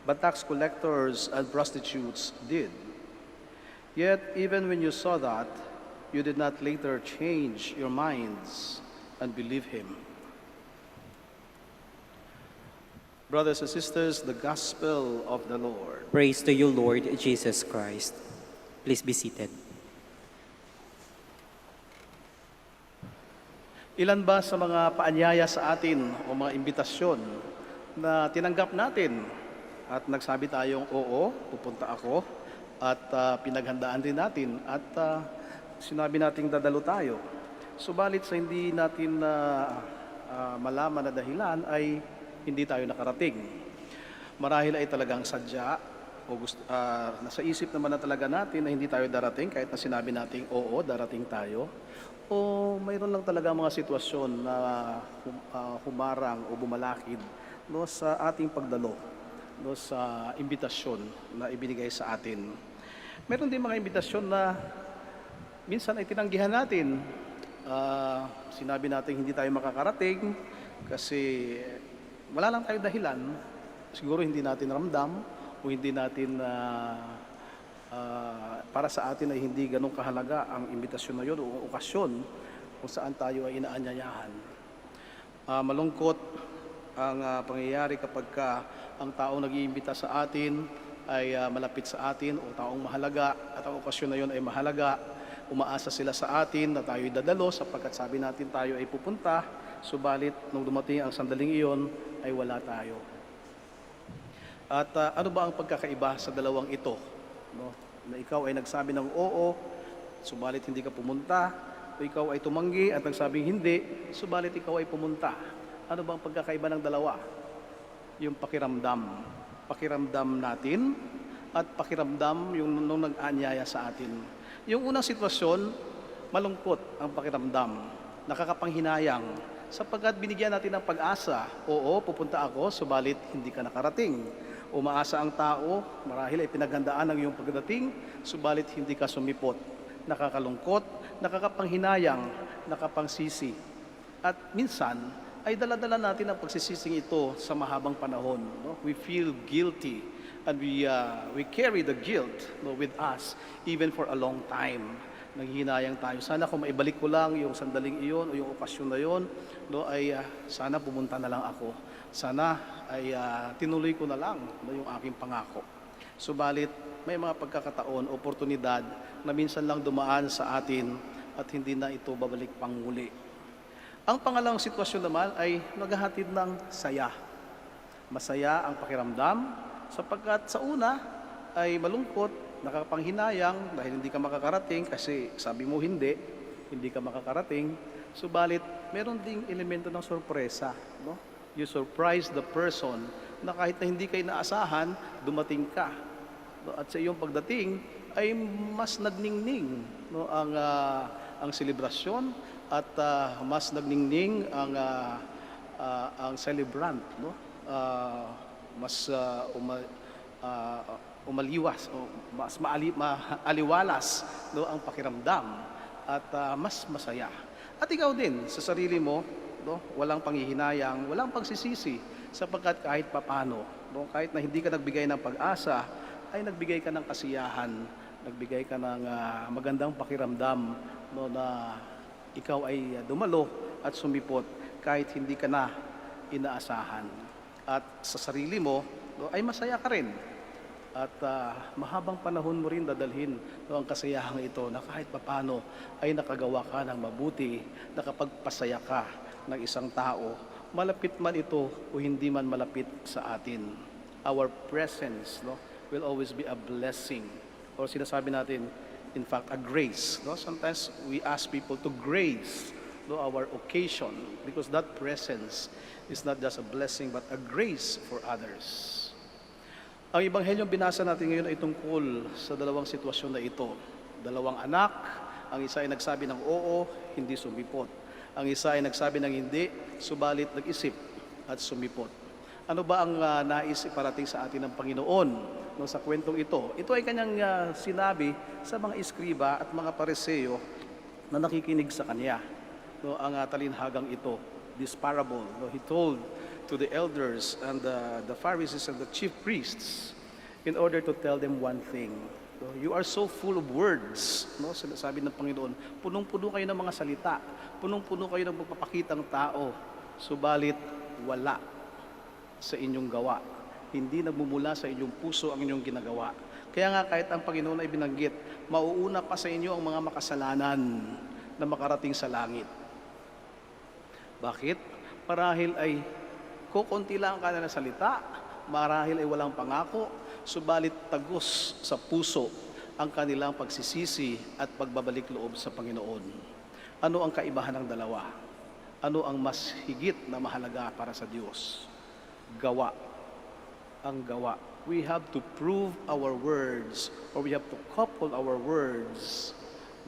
but tax collectors and prostitutes did. Yet even when you saw that, you did not later change your minds and believe him. Brothers and sisters, the gospel of the Lord. Praise to you, Lord Jesus Christ. Please be seated. Ilan ba sa mga paanyaya sa atin o mga imbitasyon na tinanggap natin at nagsabi tayong oo, pupunta ako at pinaghandaan din natin at sinabi nating dadalo tayo. Subalit sa hindi natin malaman na dahilan ay hindi tayo nakarating. Marahil ay talagang sadya o nasa isip naman na talaga natin na hindi tayo darating kahit na sinabi nating oo, darating tayo. O mayroon lang talaga mga sitwasyon na humarang o bumalakid sa ating pagdalo, sa imbitasyon na ibinigay sa atin. Meron din mga imbitasyon na minsan ay tinanggihan natin. Sinabi natin hindi tayo makakarating kasi wala lang tayo dahilan. Siguro hindi natin ramdam o hindi natin para sa atin ay hindi ganun kahalaga ang imbitasyon na yun o okasyon kung saan tayo ay inaanyayahan. Malungkot ang pangyayari kapag ang taong nag-iimbita sa atin ay malapit sa atin o taong mahalaga at ang okasyon na yun ay mahalaga. Umaasa sila sa atin na tayo'y dadalo sapagkat sabi natin tayo ay pupunta, subalit nung dumating ang sandaling iyon ay wala tayo. At ano ba ang pagkakaiba sa dalawang ito? Na ikaw ay nagsabi ng oo, subalit hindi ka pumunta, o ikaw ay tumanggi at nagsabing hindi, subalit ikaw ay pumunta. Ano ba ang pagkakaiba ng dalawa? Yung pakiramdam. Pakiramdam natin at pakiramdam yung nung nag-aanyaya sa atin. Yung unang sitwasyon, malungkot ang pakiramdam, nakakapanghinayang, sapagkat binigyan natin ng pag-asa. Oo, pupunta ako, subalit hindi ka nakarating. Umaasa ang tao, marahil ay pinaghandaan ng iyong pagdating, subalit hindi ka sumipot. Nakakalungkot, nakakapanghinayang, nakapangsisi. At minsan, ay dala-dala natin ang pagsisising ito sa mahabang panahon. We feel guilty and we carry the guilt with us even for a long time. Nanghihinayang tayo. Sana kung maibalik ko lang yung sandaling iyon o yung okasyon na iyon, ay sana pumunta na lang ako. Sana ay tinuloy ko na lang yung aking pangako. Subalit, may mga pagkakataon, oportunidad na minsan lang dumaan sa atin at hindi na ito babalik pang muli. Ang pangalawang sitwasyon naman ay naghahatid ng saya. Masaya ang pakiramdam sapagkat sa una ay malungkot, nakakapanghinayang dahil hindi ka makakarating kasi sabi mo hindi ka makakarating. Subalit, meron ding elemento ng sorpresa. You surprise the person na kahit na hindi ka inaasahan, dumating ka. At sa iyong pagdating ay mas nagningning ang selebrasyon at mas nagningning ang celebrant. Mas umaliwas o mas maaliwalas ang pakiramdam at mas masaya. At ikaw din sa sarili mo, walang panghihinayang, walang pagsisisi sapagkat kahit papano, kahit na hindi ka nagbigay ng pag-asa, ay nagbigay ka ng kasiyahan, nagbigay ka ng magandang pakiramdam na ikaw ay dumalo at sumipot kahit hindi ka na inaasahan. At sa sarili mo, ay masaya ka rin. At mahabang panahon mo rin dadalhin ang kasayahang ito na kahit papano ay nakagawa ka ng mabuti, nakapagpasaya ka ng isang tao, malapit man ito o hindi man malapit sa atin. Our presence will always be a blessing. Or sinasabi natin, in fact, a grace. Sometimes we ask people to grace our occasion because that presence is not just a blessing but a grace for others. Ang Ebanghelyong binasa natin ngayon ay tungkol sa dalawang sitwasyon na ito. Dalawang anak, ang isa ay nagsabi ng oo, hindi sumipot. Ang isa ay nagsabi ng hindi, subalit nag-isip at sumipot. Ano ba ang nais iparating sa atin ng Panginoon no, sa kwentong ito? Ito ay kanyang sinabi sa mga iskriba at mga pariseo na nakikinig sa kanya. No, ang talinhagang ito, this parable, no, he told to the elders and the Pharisees and the chief priests in order to tell them one thing. So, you are so full of words, no? Sinasabi ng Panginoon, punong-puno kayo ng mga salita, punong-puno kayo ng pagpapakitang tao, subalit wala sa inyong gawa. Hindi nagmumula sa inyong puso ang inyong ginagawa. Kaya nga kahit ang Panginoon ay binanggit, mauuna pa sa inyo ang mga makasalanan na makarating sa langit. Bakit? Marahil ay kukunti lang ang kanilang salita, marahil ay walang pangako, subalit tagos sa puso ang kanilang pagsisisi at pagbabalik loob sa Panginoon. Ano ang kaibahan ng dalawa? Ano ang mas higit na mahalaga para sa Diyos? Gawa. Ang gawa. We have to prove our words, or we have to couple our words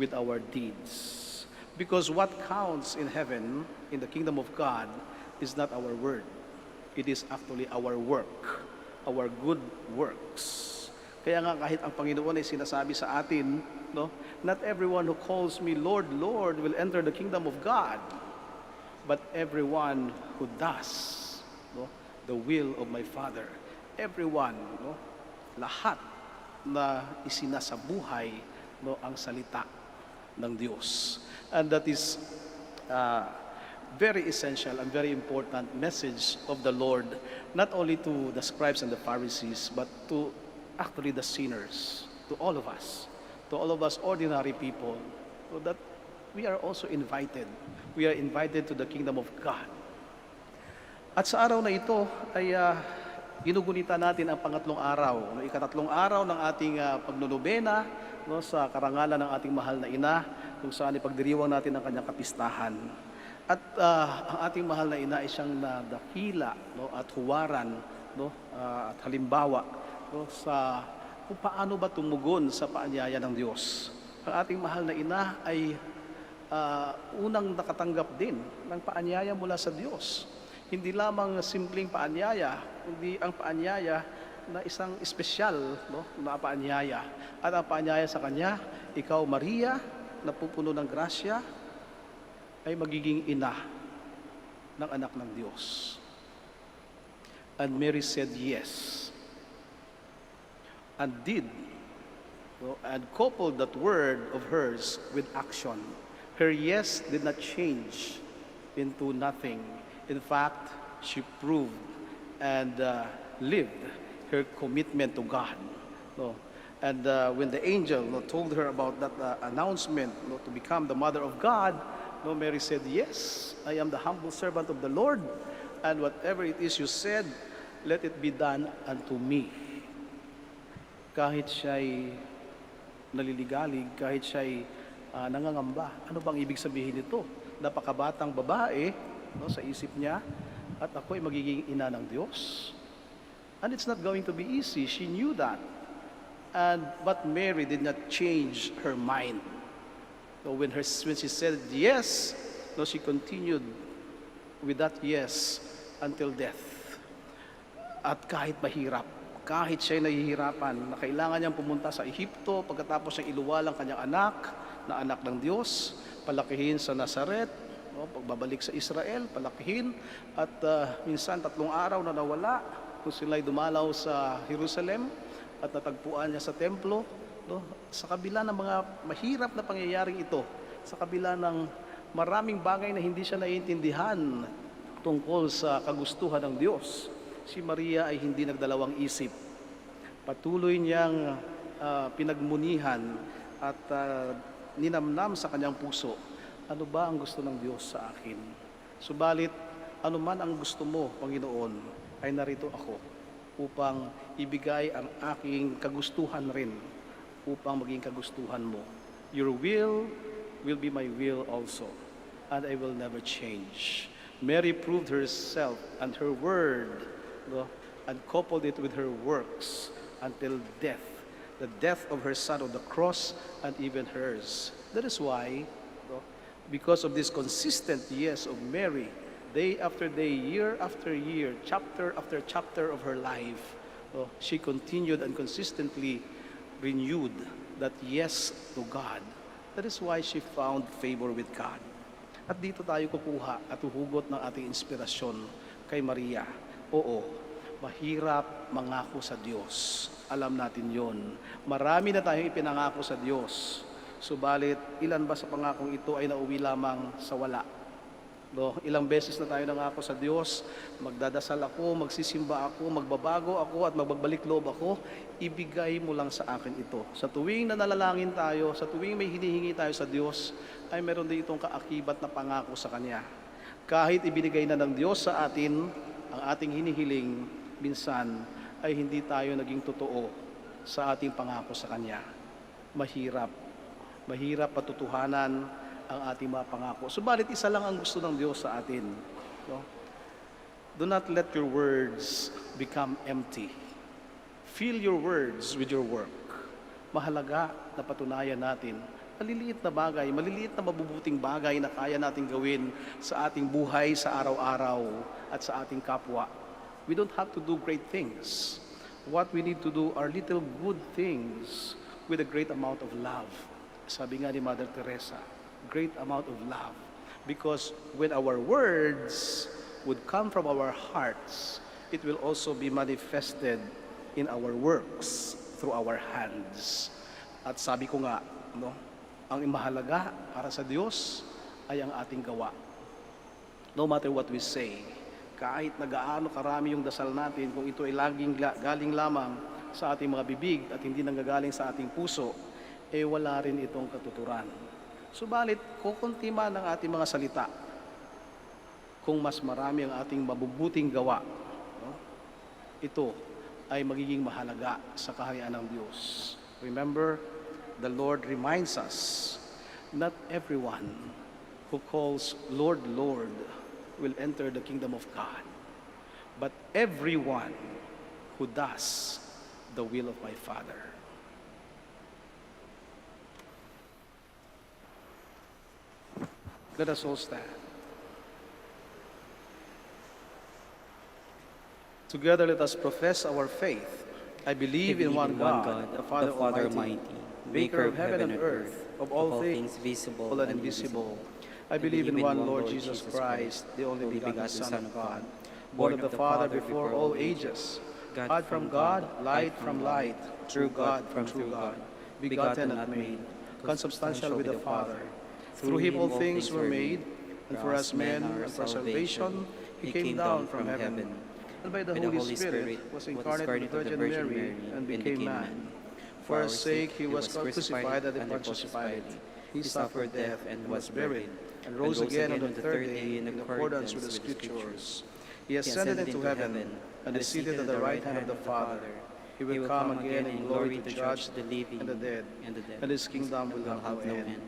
with our deeds. Because what counts in heaven, in the kingdom of God, is not our word. It is actually our work, our good works. Kaya nga kahit ang Panginoon ay sinasabi sa atin, no, not everyone who calls me Lord, Lord will enter the kingdom of God, but everyone who does, no, the will of my Father. Everyone, no, lahat na isinasabuhay, no, ang salita ng Diyos. And that is very essential and very important message of the Lord, not only to the scribes and the Pharisees, but to actually the sinners, to all of us ordinary people, so that we are also invited. We are invited to the kingdom of God. At sa araw na ito ay ginugunita natin ang pangatlong araw, no, ikatatlong araw ng ating pagnonobena, no, sa karangalan ng ating mahal na ina, kung saan ipagdiriwang natin ang kanyang kapistahan. At ang ating mahal na ina ay siyang nadakila, no, at huwaran, no, at halimbawa, no, sa kung paano ba tumugon sa paanyaya ng Diyos. Ang ating mahal na ina ay unang nakatanggap din ng paanyaya mula sa Diyos. Hindi lamang simpleng paanyaya, kundi ang paanyaya na isang espesyal, no, na paanyaya. At ang paanyaya sa kanya, ikaw Maria, na pupuno ng grasya, ay magiging ina ng anak ng Diyos. And Mary said yes. And did, no, and coupled that word of hers with action. Her yes did not change into nothing. In fact, she proved and lived her commitment to God. No? And when the angel, no, told her about that announcement, no, to become the mother of God, no, Mary said, yes, I am the humble servant of the Lord, and whatever it is you said, let it be done unto me. Kahit siya'y naliligalig, kahit siya'y nangangamba, ano bang ibig sabihin nito? Napakabatang babae, no, sa isip niya, at ako ay magiging ina ng Diyos. And it's not going to be easy. She knew that. But Mary did not change her mind. So when she said yes, no, she continued with that yes until death. At kahit mahirap, kahit siya'y nahihirapan, na kailangan niyang pumunta sa Ehipto, pagkatapos niyang iluwalang kanyang anak, na anak ng Diyos, palakihin sa Nazaret, no, pagbabalik sa Israel, palakihin, at minsan 3 araw na nawala, kung sila'y dumalaw sa Jerusalem, at natagpuan niya sa templo, no, sa kabila ng mga mahirap na pangyayaring ito, sa kabila ng maraming bagay na hindi siya naiintindihan tungkol sa kagustuhan ng Diyos, si Maria ay hindi nagdalawang isip. Patuloy niyang pinagmunihan at ninamnam sa kanyang puso, ano ba ang gusto ng Diyos sa akin? Subalit, ano man ang gusto mo, Panginoon, ay narito ako upang ibigay ang aking kagustuhan rin, upang maging kagustuhan mo. Your will be my will also, and I will never change. Mary proved herself and her word, no, and coupled it with her works until death, the death of her son on the cross, and even hers. That is why, no, Because of this consistent yes of Mary, day after day, year after year, chapter after chapter of her life, she continued and consistently renewed that yes to God. That is why she found favor with God. At dito tayo kukuha at huhugot ng ating inspirasyon kay Maria. Oo, mahirap mangako sa Diyos. Alam natin yon. Marami na tayong ipinangako sa Diyos. Subalit, ilan ba sa pangakong ito ay nauwi lamang sa wala? No, ilang beses na tayo nangako sa Diyos, magdadasal ako, magsisimba ako, magbabago ako at magbabalik loob ako, ibigay mo lang sa akin ito. Sa tuwing nanalangin tayo, sa tuwing may hinihingi tayo sa Diyos, ay meron din itong kaakibat na pangako sa Kanya. Kahit ibinigay na ng Diyos sa atin ang ating hinihiling, minsan ay hindi tayo naging totoo sa ating pangako sa Kanya. Mahirap patutuhanan ang ating mga pangako. Subalit isa lang ang gusto ng Diyos sa atin. No? Do not let your words become empty. Fill your words with your work. Mahalaga na patunayan natin maliliit na bagay, maliliit na mabubuting bagay na kaya natin gawin sa ating buhay sa araw-araw at sa ating kapwa. We don't have to do great things. What we need to do are little good things with a great amount of love. Sabi nga ni Mother Teresa, great amount of love. Because when our words would come from our hearts, it will also be manifested in our works through our hands. At sabi ko nga, ang mahalaga para sa Diyos ay ang ating gawa. No matter what we say, kahit na gaano karami yung dasal natin, kung ito ay laging galing lamang sa ating mga bibig at hindi nanggagaling sa ating puso, wala rin itong katuturan. Subalit, kukunti man ang ating mga salita, kung mas marami ang ating mabubuting gawa, ito ay magiging mahalaga sa kaharian ng Diyos. Remember, the Lord reminds us, not everyone who calls Lord, Lord will enter the kingdom of God, but everyone who does the will of my Father. Let us all stand. Together let us profess our faith. I believe in one God, the Father Almighty, maker of heaven and earth, of all things visible and invisible. I believe in one Lord Jesus Christ, the only begotten Son of God, born of the Father before all ages, God from God, light from light, true God from true God, begotten and not made, consubstantial with the Father. Through him all things were made, and for us men, and for salvation, he came down from heaven. And by the Holy Spirit was incarnate of the Virgin Mary, and became man. For our sake he was crucified at the Pontius Pilate. He suffered death and was buried, and rose again on the third day in accordance with the Scriptures. He ascended into heaven, and is seated at the right hand of the Father. He will come again in glory to judge the living and the dead, and his kingdom will have no end.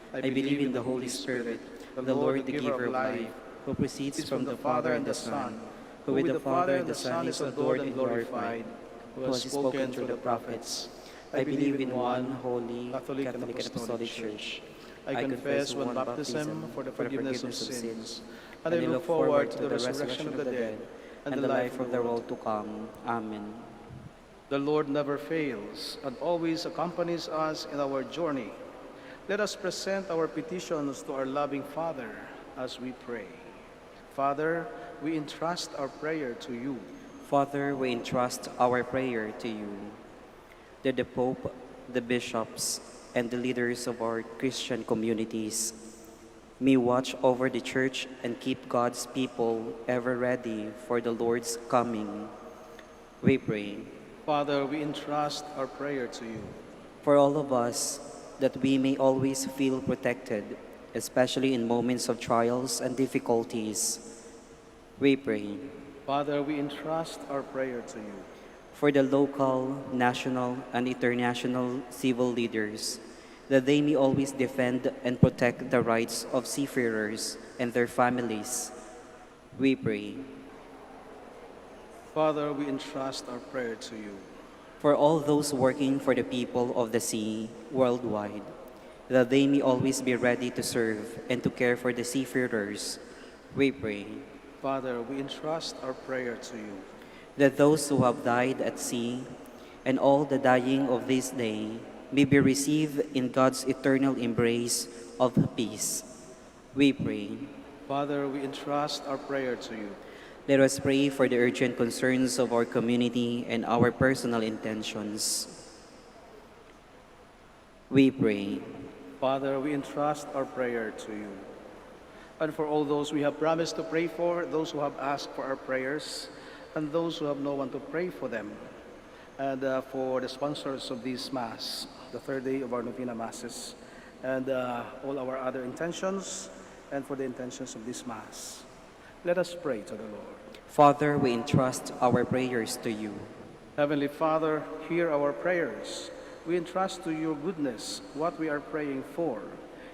I believe in the Holy Spirit, the Lord, the giver of life, who proceeds from the Father and the Son, who with the Father and the Son is adored and glorified, who has spoken through the prophets. I believe in one holy, Catholic and Apostolic Church. I confess one baptism for the forgiveness of sins, and I look forward to the resurrection of the dead and the life of the world to come. Amen. The Lord never fails and always accompanies us in our journey. Let us present our petitions to our loving Father as we pray. Father, we entrust our prayer to you. Father, we entrust our prayer to you. That the Pope, the bishops, and the leaders of our Christian communities may watch over the Church and keep God's people ever ready for the Lord's coming. We pray. Father, we entrust our prayer to you. For all of us, that we may always feel protected, especially in moments of trials and difficulties. We pray. Father, we entrust our prayer to you. For the local, national, and international civil leaders, that they may always defend and protect the rights of seafarers and their families. We pray. Father, we entrust our prayer to you. For all those working for the people of the sea worldwide, that they may always be ready to serve and to care for the seafarers, we pray. Father, we entrust our prayer to you. That those who have died at sea and all the dying of this day may be received in God's eternal embrace of peace, we pray. Father, we entrust our prayer to you. Let us pray for the urgent concerns of our community and our personal intentions. We pray. Father, we entrust our prayer to you. And for all those we have promised to pray for, those who have asked for our prayers, and those who have no one to pray for them, and for the sponsors of this Mass, the third day of our Novena Masses, and all our other intentions, and for the intentions of this Mass. Let us pray to the Lord. Father, we entrust our prayers to you. Heavenly Father, hear our prayers. We entrust to your goodness what we are praying for.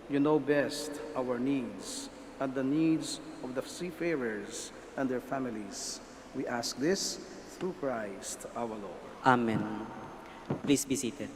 You know best our needs and the needs of the seafarers and their families. We ask this through Christ our Lord. Amen. Please be seated.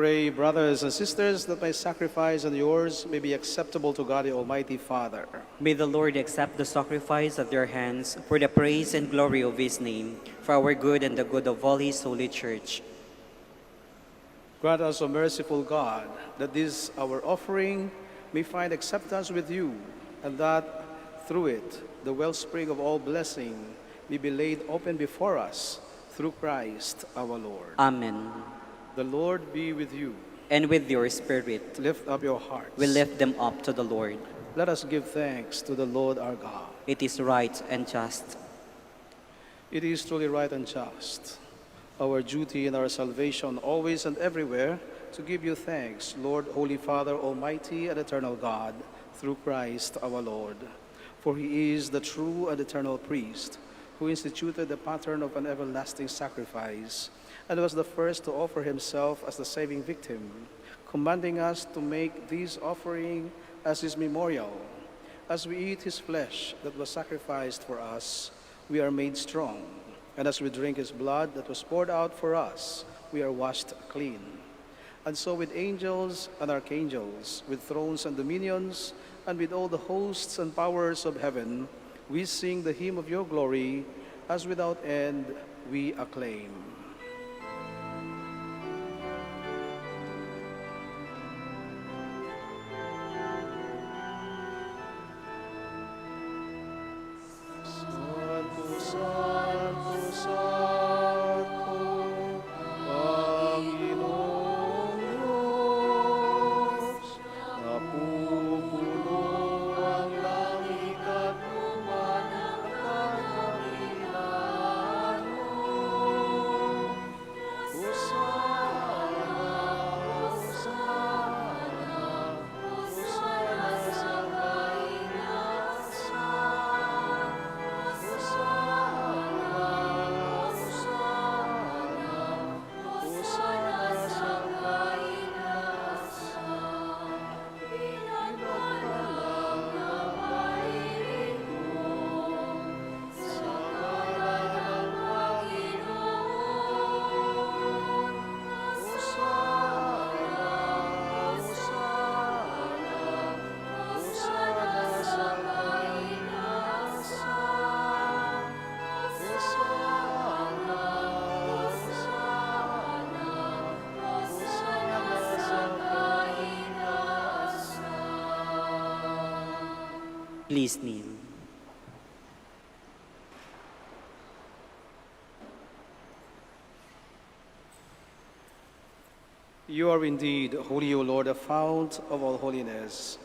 Pray, brothers and sisters, that my sacrifice and yours may be acceptable to God the Almighty Father. May the Lord accept the sacrifice of your hands for the praise and glory of his name, for our good and the good of all his holy church. Grant us, O merciful God, that this our offering may find acceptance with you, and that through it the wellspring of all blessing may be laid open before us through Christ our Lord. Amen. The Lord be with you. And with your spirit, Lift up your hearts. we lift them up to the Lord. Let us give thanks to the Lord our God. It is right and just. It is truly right and just, our duty and our salvation, always and everywhere, to give you thanks, Lord, Holy Father, Almighty and eternal God, through Christ our Lord. For he is the true and eternal priest, who instituted the pattern of an everlasting sacrifice, and was the first to offer himself as the saving victim, commanding us to make this offering as his memorial. As we eat his flesh that was sacrificed for us, we are made strong. And as we drink his blood that was poured out for us, we are washed clean. And so with angels and archangels, with thrones and dominions, and with all the hosts and powers of heaven, we sing the hymn of your glory, as without end we acclaim. Santo, Santo, Santo, Panginoong Diyos, napupuno ang langit at lupa ng kadakilaan mo. Hosana, Hosana, Hosana sa kaitaasan. Hosana, Hosana, Hosana sa kaitaasan. Pinagpalang na Panginoon, sa ngalan ng Panginoon. Hosana, Hosana, Hosana sa kaitaasan. Hosana, Hosana, Hosana sa kaitaasan. Please kneel. You are indeed holy, O Lord, the fount of all holiness.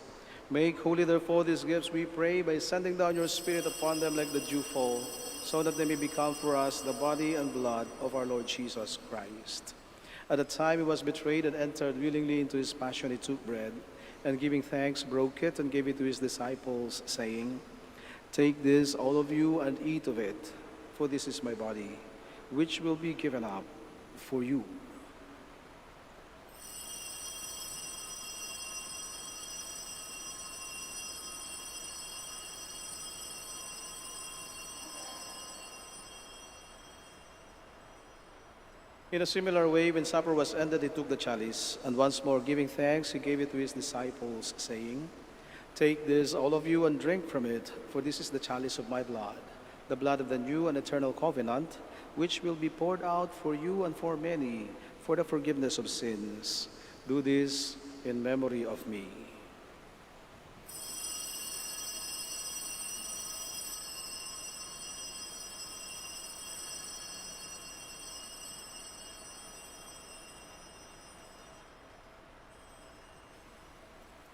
Make holy, therefore, these gifts, we pray, by sending down your Spirit upon them like the dewfall, so that they may become for us the body and blood of our Lord Jesus Christ. At the time he was betrayed and entered willingly into his passion, he took bread, and giving thanks, broke it and gave it to his disciples, saying, "Take this, all of you, and eat of it, for this is my body, which will be given up for you." In a similar way, when supper was ended, he took the chalice, and once more giving thanks, he gave it to his disciples, saying, "Take this, all of you, and drink from it, for this is the chalice of my blood, the blood of the new and eternal covenant, which will be poured out for you and for many for the forgiveness of sins. Do this in memory of me."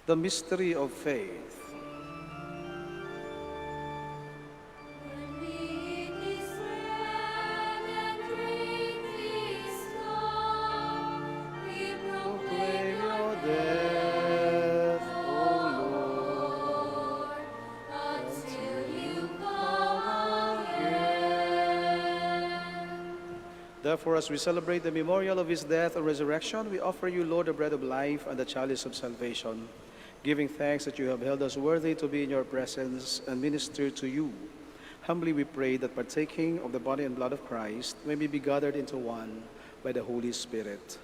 The mystery of faith. When we eat this bread and drink this cup, we proclaim your death, O Lord, until you come again. Therefore, as we celebrate the memorial of his death and resurrection, we offer you, Lord, the bread of life and the chalice of salvation, giving thanks that you have held us worthy to be in your presence and minister to you. Humbly we pray that partaking of the body and blood of Christ may be gathered into one by the Holy Spirit.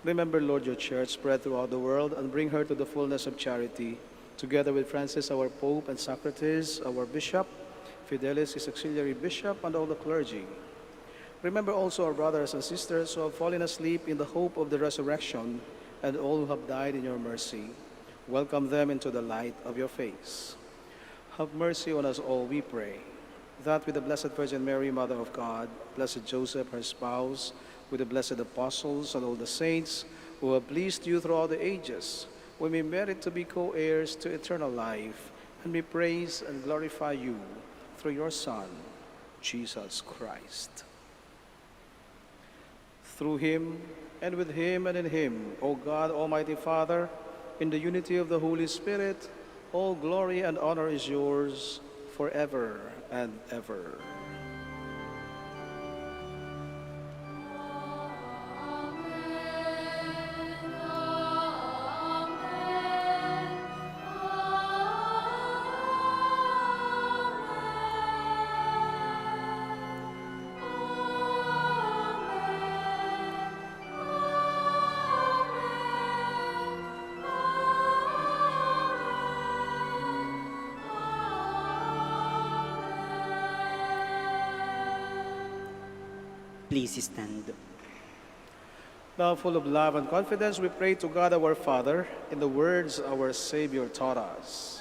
Remember, Lord, your church spread throughout the world and bring her to the fullness of charity, together with Francis, our Pope, and Socrates, our Bishop, Fidelis, his auxiliary bishop, and all the clergy. Remember also our brothers and sisters who have fallen asleep in the hope of the resurrection, and all who have died in your mercy. Welcome them into the light of your face. Have mercy on us all, we pray, that with the Blessed Virgin Mary, Mother of God, Blessed Joseph, her spouse, with the blessed apostles and all the saints who have pleased you throughout the ages, we may merit to be co-heirs to eternal life, and may praise and glorify you through your Son, Jesus Christ. Through him, and with him, and in him, O God, Almighty Father, in the unity of the Holy Spirit, all glory and honor is yours forever and ever. Please stand. Now, full of love and confidence, we pray to God our Father in the words our Savior taught us.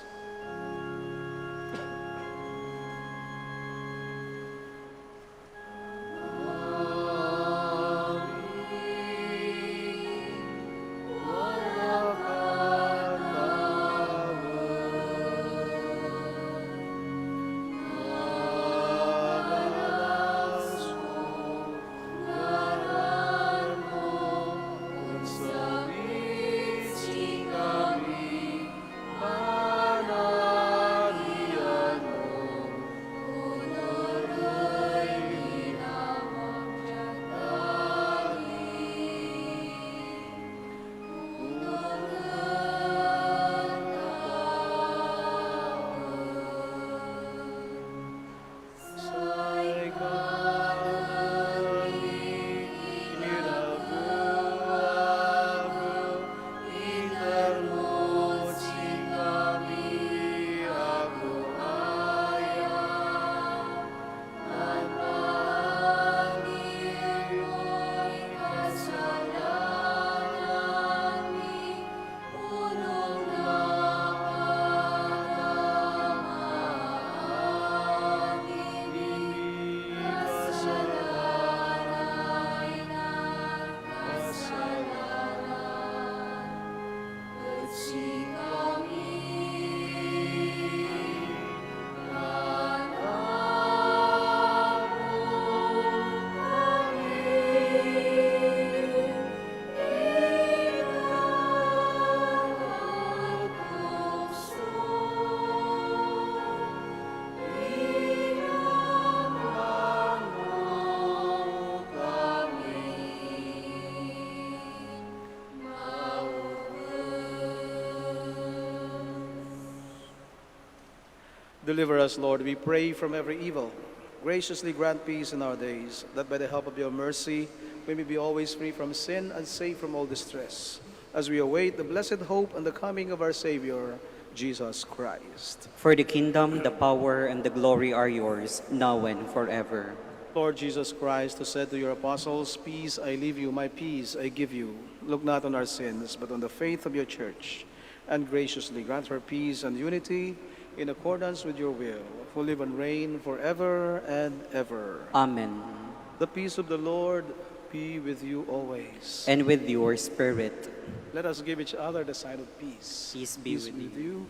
Deliver us, Lord, we pray, from every evil. Graciously grant peace in our days, that by the help of your mercy we may be always free from sin and safe from all distress, as we await the blessed hope and the coming of our Savior, Jesus Christ. For the kingdom, the power, and the glory are yours, now and forever. Lord Jesus Christ, who said to your apostles, "Peace I leave you, my peace I give you," look not on our sins, but on the faith of your church, and graciously grant her peace and unity in accordance with your will, who live and reign forever and ever. Amen. The peace of the Lord be with you always. And with your spirit. Let us give each other the sign of peace. Peace be with you.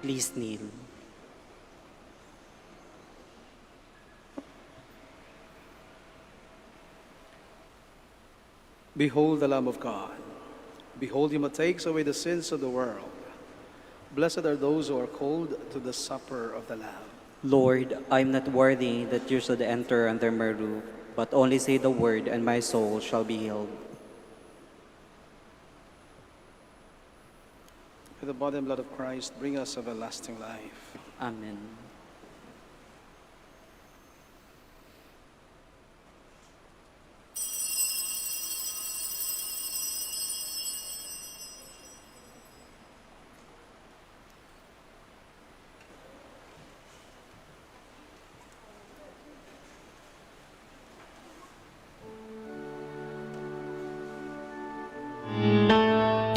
Please kneel. Behold the Lamb of God. Behold him who takes away the sins of the world. Blessed are those who are called to the supper of the Lamb. Lord, I am not worthy that you should enter under my roof, but only say the word, and my soul shall be healed. With the body and blood of Christ, bring us everlasting life. Amen.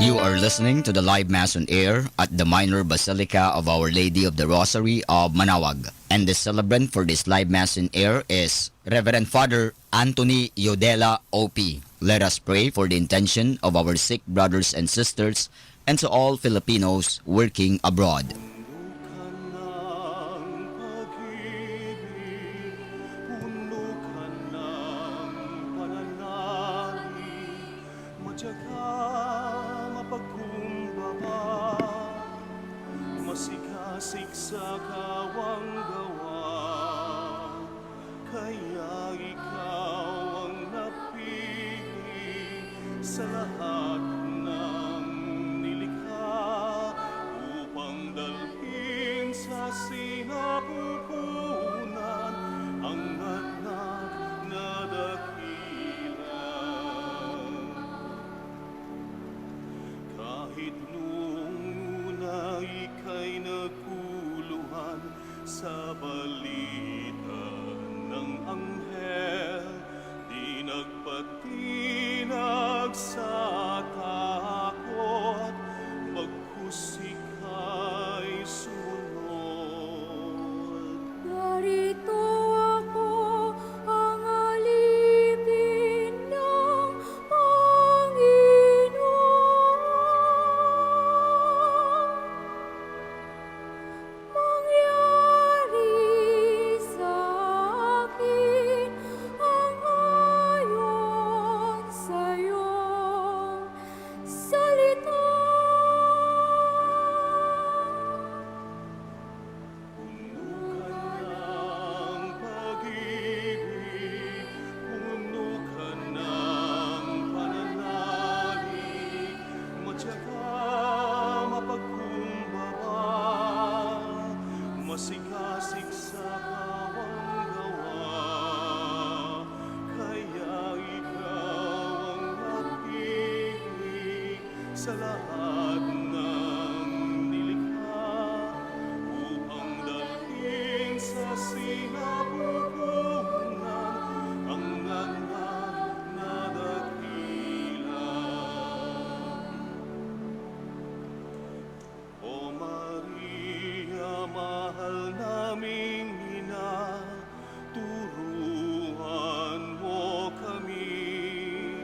You are listening to the live Mass on air at the Minor Basilica of Our Lady of the Rosary of Manaoag. And the celebrant for this live Mass in air is Reverend Father Anthony Yodela O.P. Let us pray for the intention of our sick brothers and sisters and to all Filipinos working abroad. Masigasig sa kawang gawa, kaya ikaw ang napili sa lahat ng nilikha upang dalhin sa sinapupunan ang anak na dakila. Kahit ika'y nagkuluhan sa balita ng anghel, di nagpatinag sa takot, bagkus ika'y sumunod. Narito ako, ang alipin ng Panginoon. Mangyari sa akin ang ayon sa iyong salita. Puno ka ng pag-ibig, puno ka ng pananalig, matyaga mapagkumbaba, masigasig sa kawang gawa, kaya ikaw ang napili sa lahat ng nilikha upang dalhin sa sinapupunan ang anak na dakila. O Maria, mahal naming ina, turuan mo kami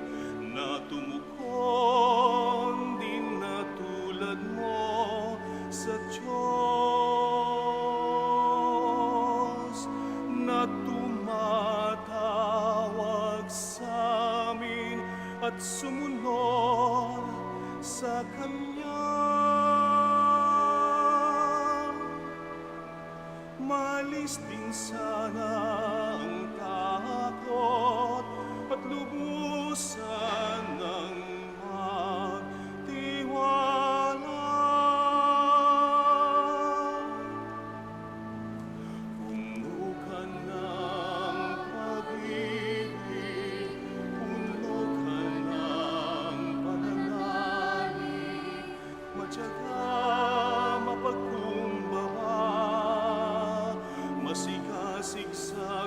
na tumukon din na tulad mo sa Diyos, na tumatawag sa amin at sumunod sa Kanya. Malis din sana ang takot at lubusan ng magtiwala. Puno ka ng pag-ibig, puno ka ng pananalig, matyaga mapagkumbaba, masigasig sa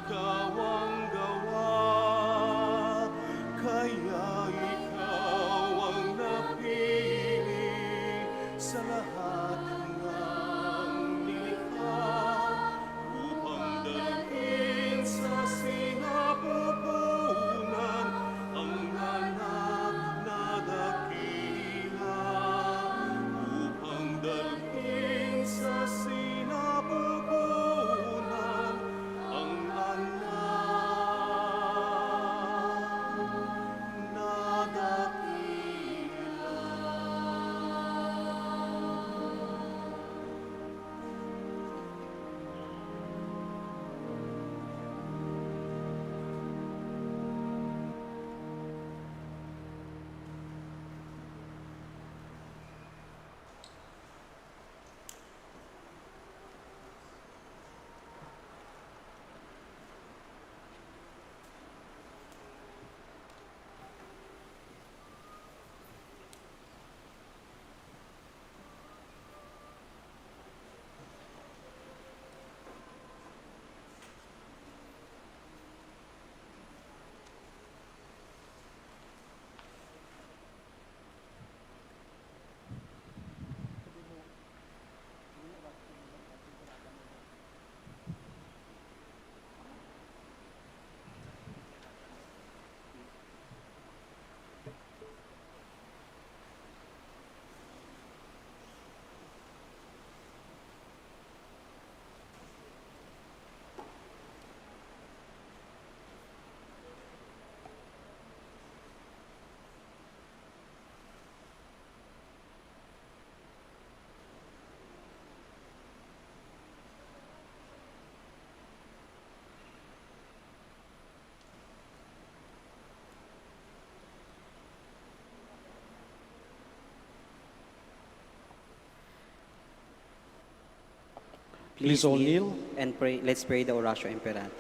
Please all kneel. and pray. Let's pray the Oratio Imperata.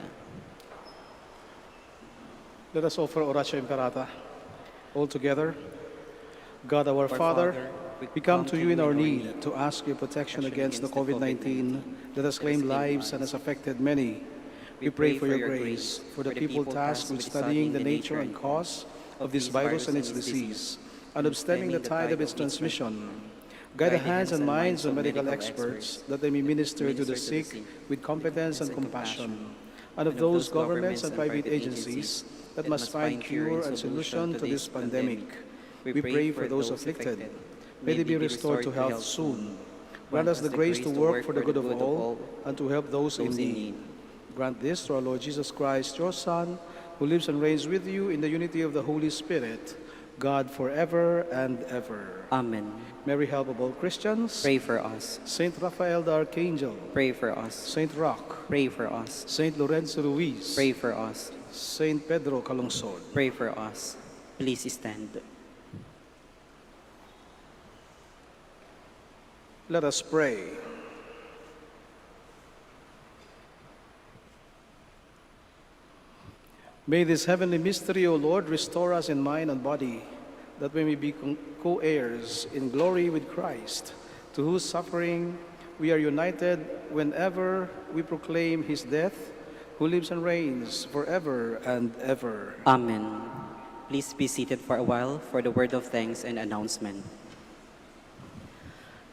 Let us offer Oratio Imperata all together. God our Father, we come to you in our need to ask your protection against the COVID-19 that has claimed lives and has affected many. We pray for your grace for the people tasked with studying the nature and cause of this virus and its disease, and of stemming the tide of its transmission. Guide the hands and minds of medical experts that they may minister to the sick with competence and compassion, and of those governments and private agencies that must find cure and solution to this pandemic. We pray for those afflicted. May they be restored to health soon. Grant us the grace to work for the good of all and to help those in need. Grant this through our Lord Jesus Christ, your Son, who lives and reigns with you in the unity of the Holy Spirit, God forever and ever. Amen. Mary, help of all Christians. Pray for us. Saint Raphael the Archangel. Pray for us. Saint Roch. Pray for us. Saint Lorenzo Ruiz. Pray for us. Saint Pedro Calungsod. Pray for us. Please stand. Let us pray. May this heavenly mystery, O Lord, restore us in mind and body, that we may be co-heirs in glory with Christ, to whose suffering we are united whenever we proclaim his death, who lives and reigns forever and ever. Amen. Please be seated for a while for the word of thanks and announcement.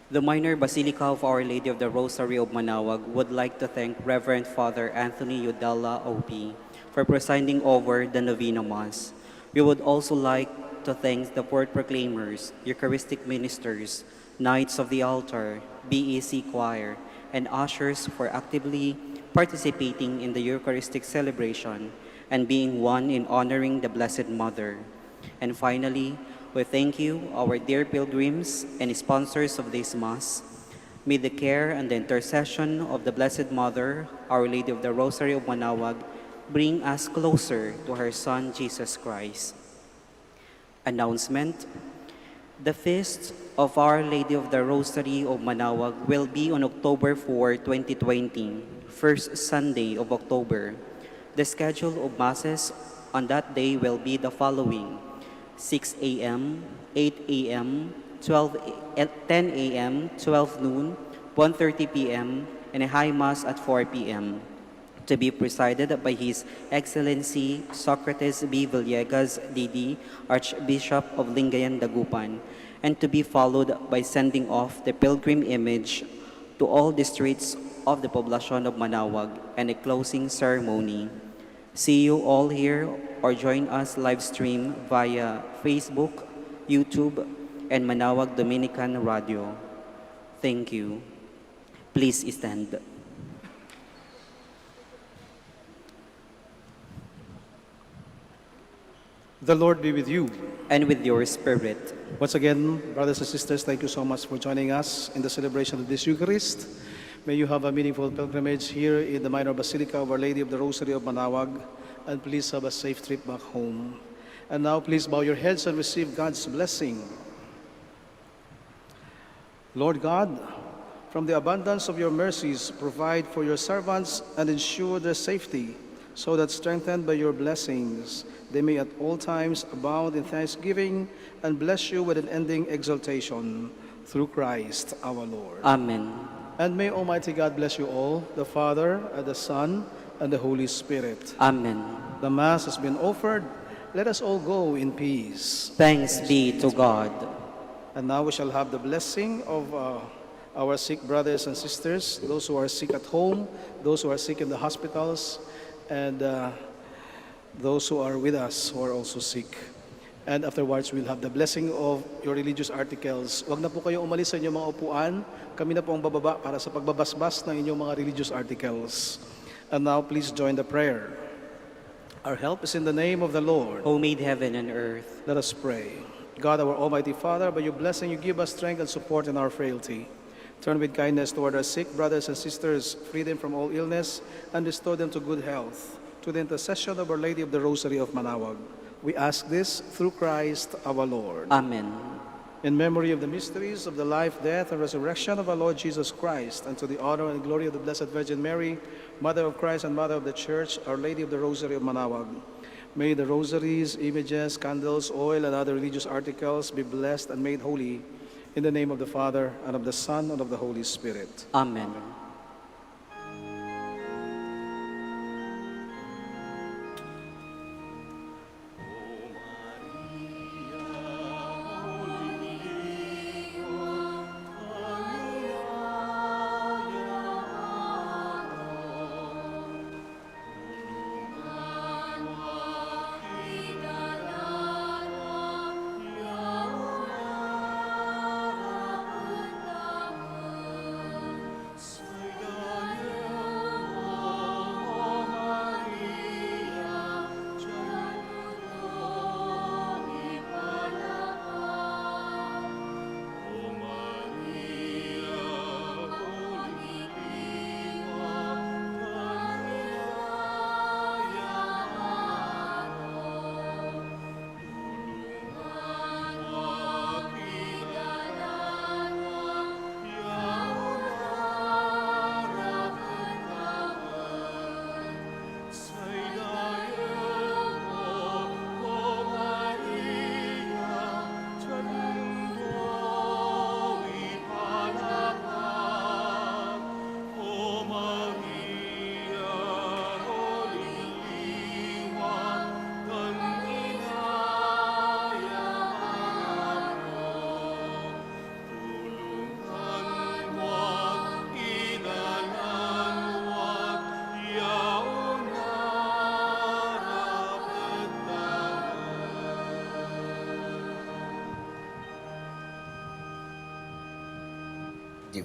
The Minor Basilica of Our Lady of the Rosary of Manaoag would like to thank Reverend Father Anthony Udella OP for presiding over the Novena Mass. We would also like to thank the word proclaimers, Eucharistic ministers, Knights of the Altar, BEC Choir, and ushers for actively participating in the Eucharistic celebration and being one in honoring the Blessed Mother. And finally, we thank you, our dear pilgrims and sponsors of this Mass. May the care and the intercession of the Blessed Mother, Our Lady of the Rosary of Manaoag, bring us closer to her Son, Jesus Christ. Announcement. The Feast of Our Lady of the Rosary of Manaoag will be on October 4, 2020, first Sunday of October. The schedule of Masses on that day will be the following: 6 a.m., 8 a.m., 10 a.m., 12 noon, 1:30 p.m., and a High Mass at 4 p.m. to be presided by His Excellency Socrates B. Villegas, D.D., Archbishop of Lingayen, Dagupan, and to be followed by sending off the pilgrim image to all districts of the Poblacion of Manaoag and a closing ceremony. See you all here or join us live stream via Facebook, YouTube, and Manaoag Dominican Radio. Thank you. Please stand. The Lord be with you. And with your spirit. Once again, brothers and sisters, thank you so much for joining us in the celebration of this Eucharist. May you have a meaningful pilgrimage here in the Minor Basilica of Our Lady of the Rosary of Manaoag, and please have a safe trip back home. And now please bow your heads and receive God's blessing. Lord God, from the abundance of your mercies, provide for your servants and ensure their safety, so that strengthened by your blessings, they may at all times abound in thanksgiving and bless you with an ending exaltation through Christ our Lord. Amen. And may Almighty God bless you all, the Father, and the Son, and the Holy Spirit. Amen. The Mass has been offered. Let us all go in peace. Thanks be to God. And now we shall have the blessing of our sick brothers and sisters, those who are sick at home, those who are sick in the hospitals, and those who are with us who are also sick. And afterwards, we'll have the blessing of your religious articles. Huwag na po kayo umalis sa inyong mga upuan. Kami na po ang bababa para sa pagbabasbas ng inyong mga religious articles. And now, please join the prayer. Our help is in the name of the Lord, Who made heaven and earth. Let us pray. God, our Almighty Father, by your blessing you give us strength and support in our frailty. Turn with kindness toward our sick brothers and sisters, free them from all illness, and restore them to good health. To the intercession of Our Lady of the Rosary of Manaoag, we ask this through Christ our Lord. Amen. in memory of the mysteries of the life, death, and resurrection of our Lord Jesus Christ, and to the honor and glory of the Blessed Virgin Mary, Mother of Christ and Mother of the Church, Our Lady of the Rosary of Manaoag. May the rosaries, images, candles, oil, and other religious articles be blessed and made holy in the name of the Father, and of the Son, and of the Holy Spirit. Amen.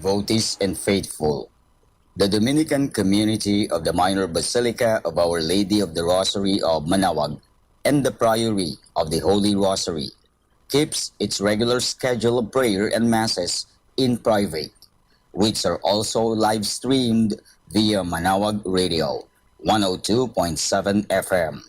Devotees and faithful, the Dominican community of the Minor Basilica of Our Lady of the Rosary of Manaoag and the Priory of the Holy Rosary keeps its regular schedule of prayer and masses in private, which are also live streamed via Manaoag Radio 102.7 FM